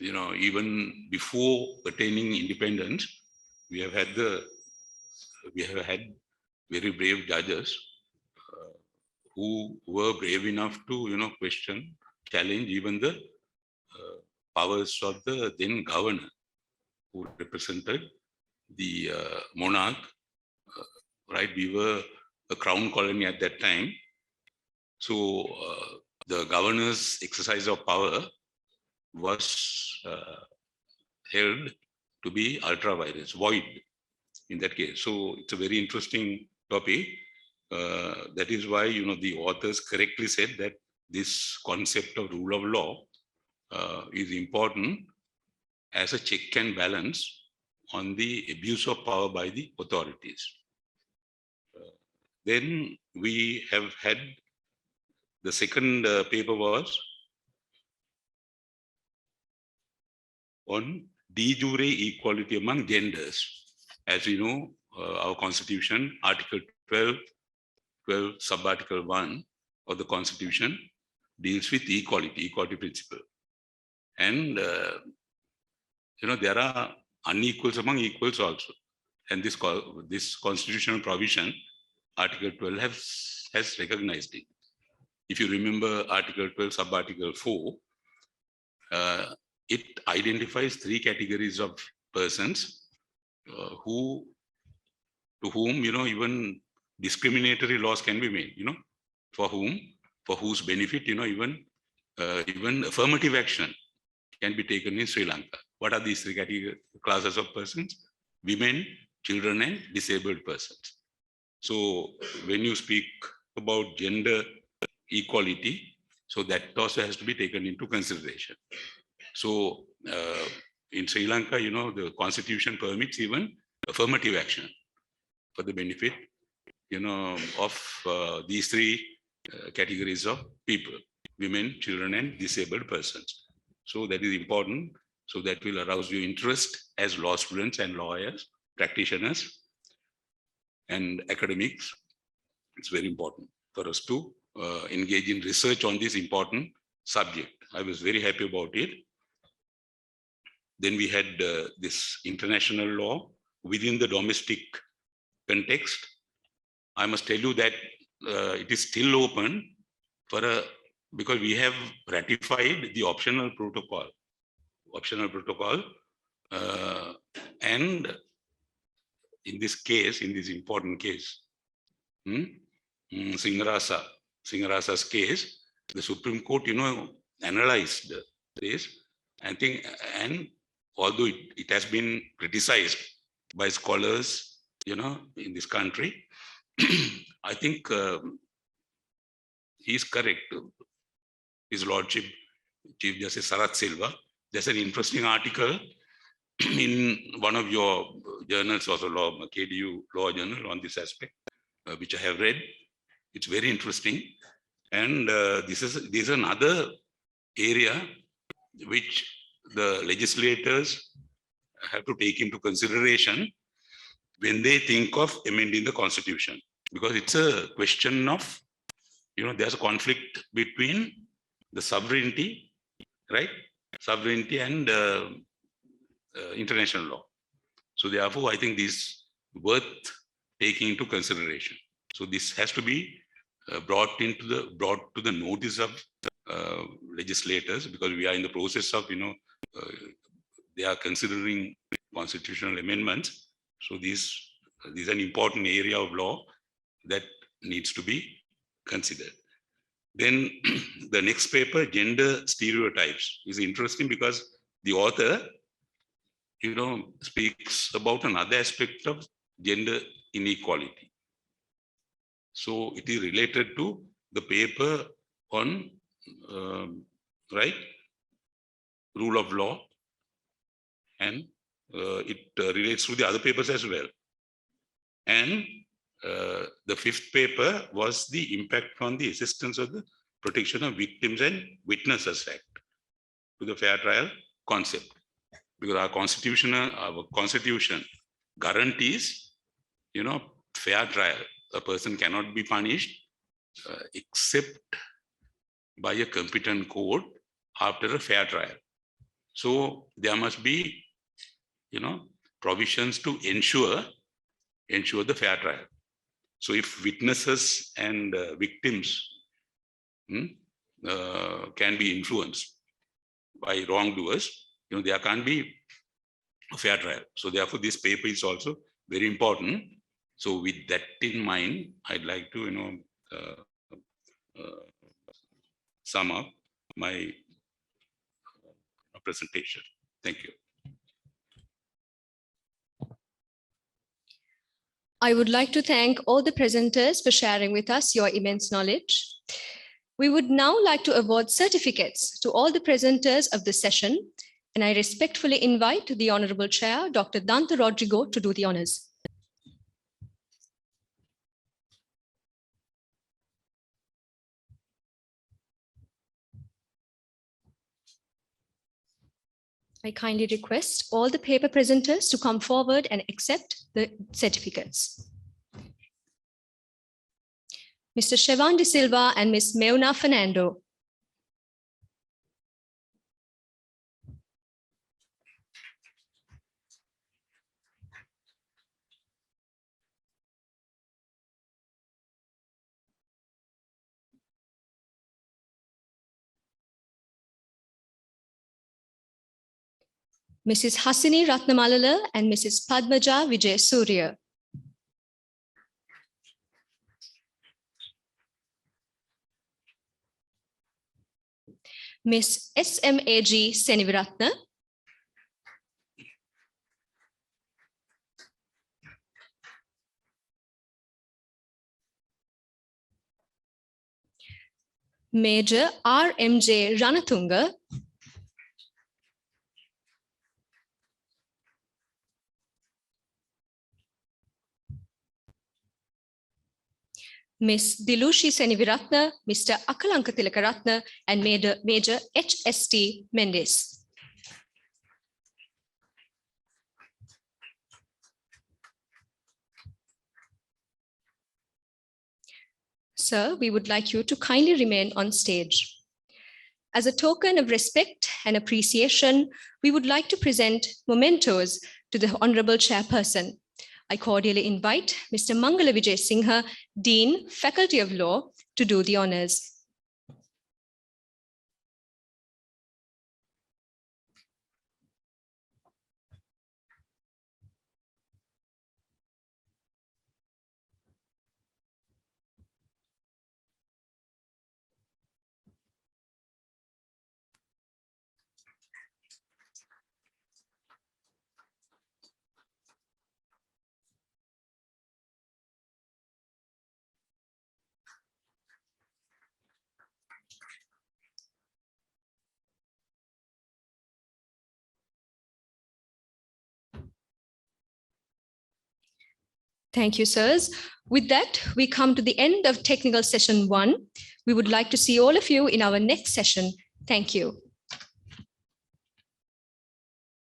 even before attaining independence, we have had very brave judges who were brave enough to question, challenge even the powers of the then governor, who represented the monarch. Right, we were a crown colony at that time, so the governor's exercise of power was held to be ultra vires, void in that case. So it's a very interesting topic. That is why the authors correctly said that this concept of rule of law is important as a check and balance on the abuse of power by the authorities. Then we have had the second paper was on de-jure equality among genders. As we know, our constitution, Article 12, sub-article 1 of the constitution deals with equality principle. And, there are unequals among equals also. And this constitutional provision, Article 12 has recognized it. If you remember Article 12, sub-article 4, it identifies 3 categories of persons to whom, even discriminatory laws can be made, for whose benefit, even affirmative action can be taken in Sri Lanka. What are these 3 classes of persons? Women, children, and disabled persons. So when you speak about gender equality, so that also has to be taken into consideration. So in Sri Lanka, the constitution permits even affirmative action for the benefit, of these 3 categories of people. women, children, and disabled persons. So that is important. So that will arouse your interest as law students and lawyers, practitioners, and academics. It's very important for us to engage in research on this important subject. I was very happy about it. Then we had this international law within the domestic context. I must tell you that it is still open for because we have ratified the optional protocol, and in this case, in this important case, Singarasa's case, the Supreme Court, analyzed this, I think, and although it has been criticized by scholars, in this country, I think he is correct. His Lordship, Chief Justice Sarath Silva, there's an interesting article in one of your journals, also KDU Law Journal, on this aspect, which I have read. It's very interesting. And this is another area which the legislators have to take into consideration when they think of amending the Constitution, because it's a question of, there's a conflict between the sovereignty, right? Sovereignty and international law. So therefore, I think this is worth taking into consideration. So this has to be brought to the notice of legislators, because we are in the process of, they are considering constitutional amendments. So this is an important area of law that needs to be considered. Then the next paper, Gender Stereotypes, is interesting because the author, speaks about another aspect of gender inequality. So it is related to the paper on rule of law, and it relates to the other papers as well. And the fifth paper was the impact on the assistance of the Protection of Victims and Witnesses Act to the fair trial concept, because our constitution guarantees, fair trial. A person cannot be punished except by a competent court after a fair trial. So there must be, provisions to ensure the fair trial. So if witnesses and victims can be influenced by wrongdoers, there can't be a fair trial. So therefore, this paper is also very important. So with that in mind, I'd like to, sum up my presentation. Thank you. I would like to thank all the presenters for sharing with us your immense knowledge. We would now like to award certificates to all the presenters of this session, and I respectfully invite the Honorable Chair, Dr. Dantha Rodrigo, to do the honors. I kindly request all the paper presenters to come forward and accept the certificates. Mr. Chevan de Silva and Ms. Meuna Fernando. Mrs. Hasini Rathnamalala and Mrs. Padmaja Wijesooriya. Ms. SMAG Seneviratne. Major RMJ Ranatunga. Ms. Dilushi Seneviratne, Mr. Akalanka Thilakarathna, and Major H.S.T. Mendis. Sir, we would like you to kindly remain on stage. As a token of respect and appreciation, we would like to present mementos to the Honorable Chairperson. I cordially invite Mr. Mangala Vijay Singha, Dean, Faculty of Law, to do the honors. Thank you, sirs. With that, we come to the end of technical session 1. We would like to see all of you in our next session. Thank you.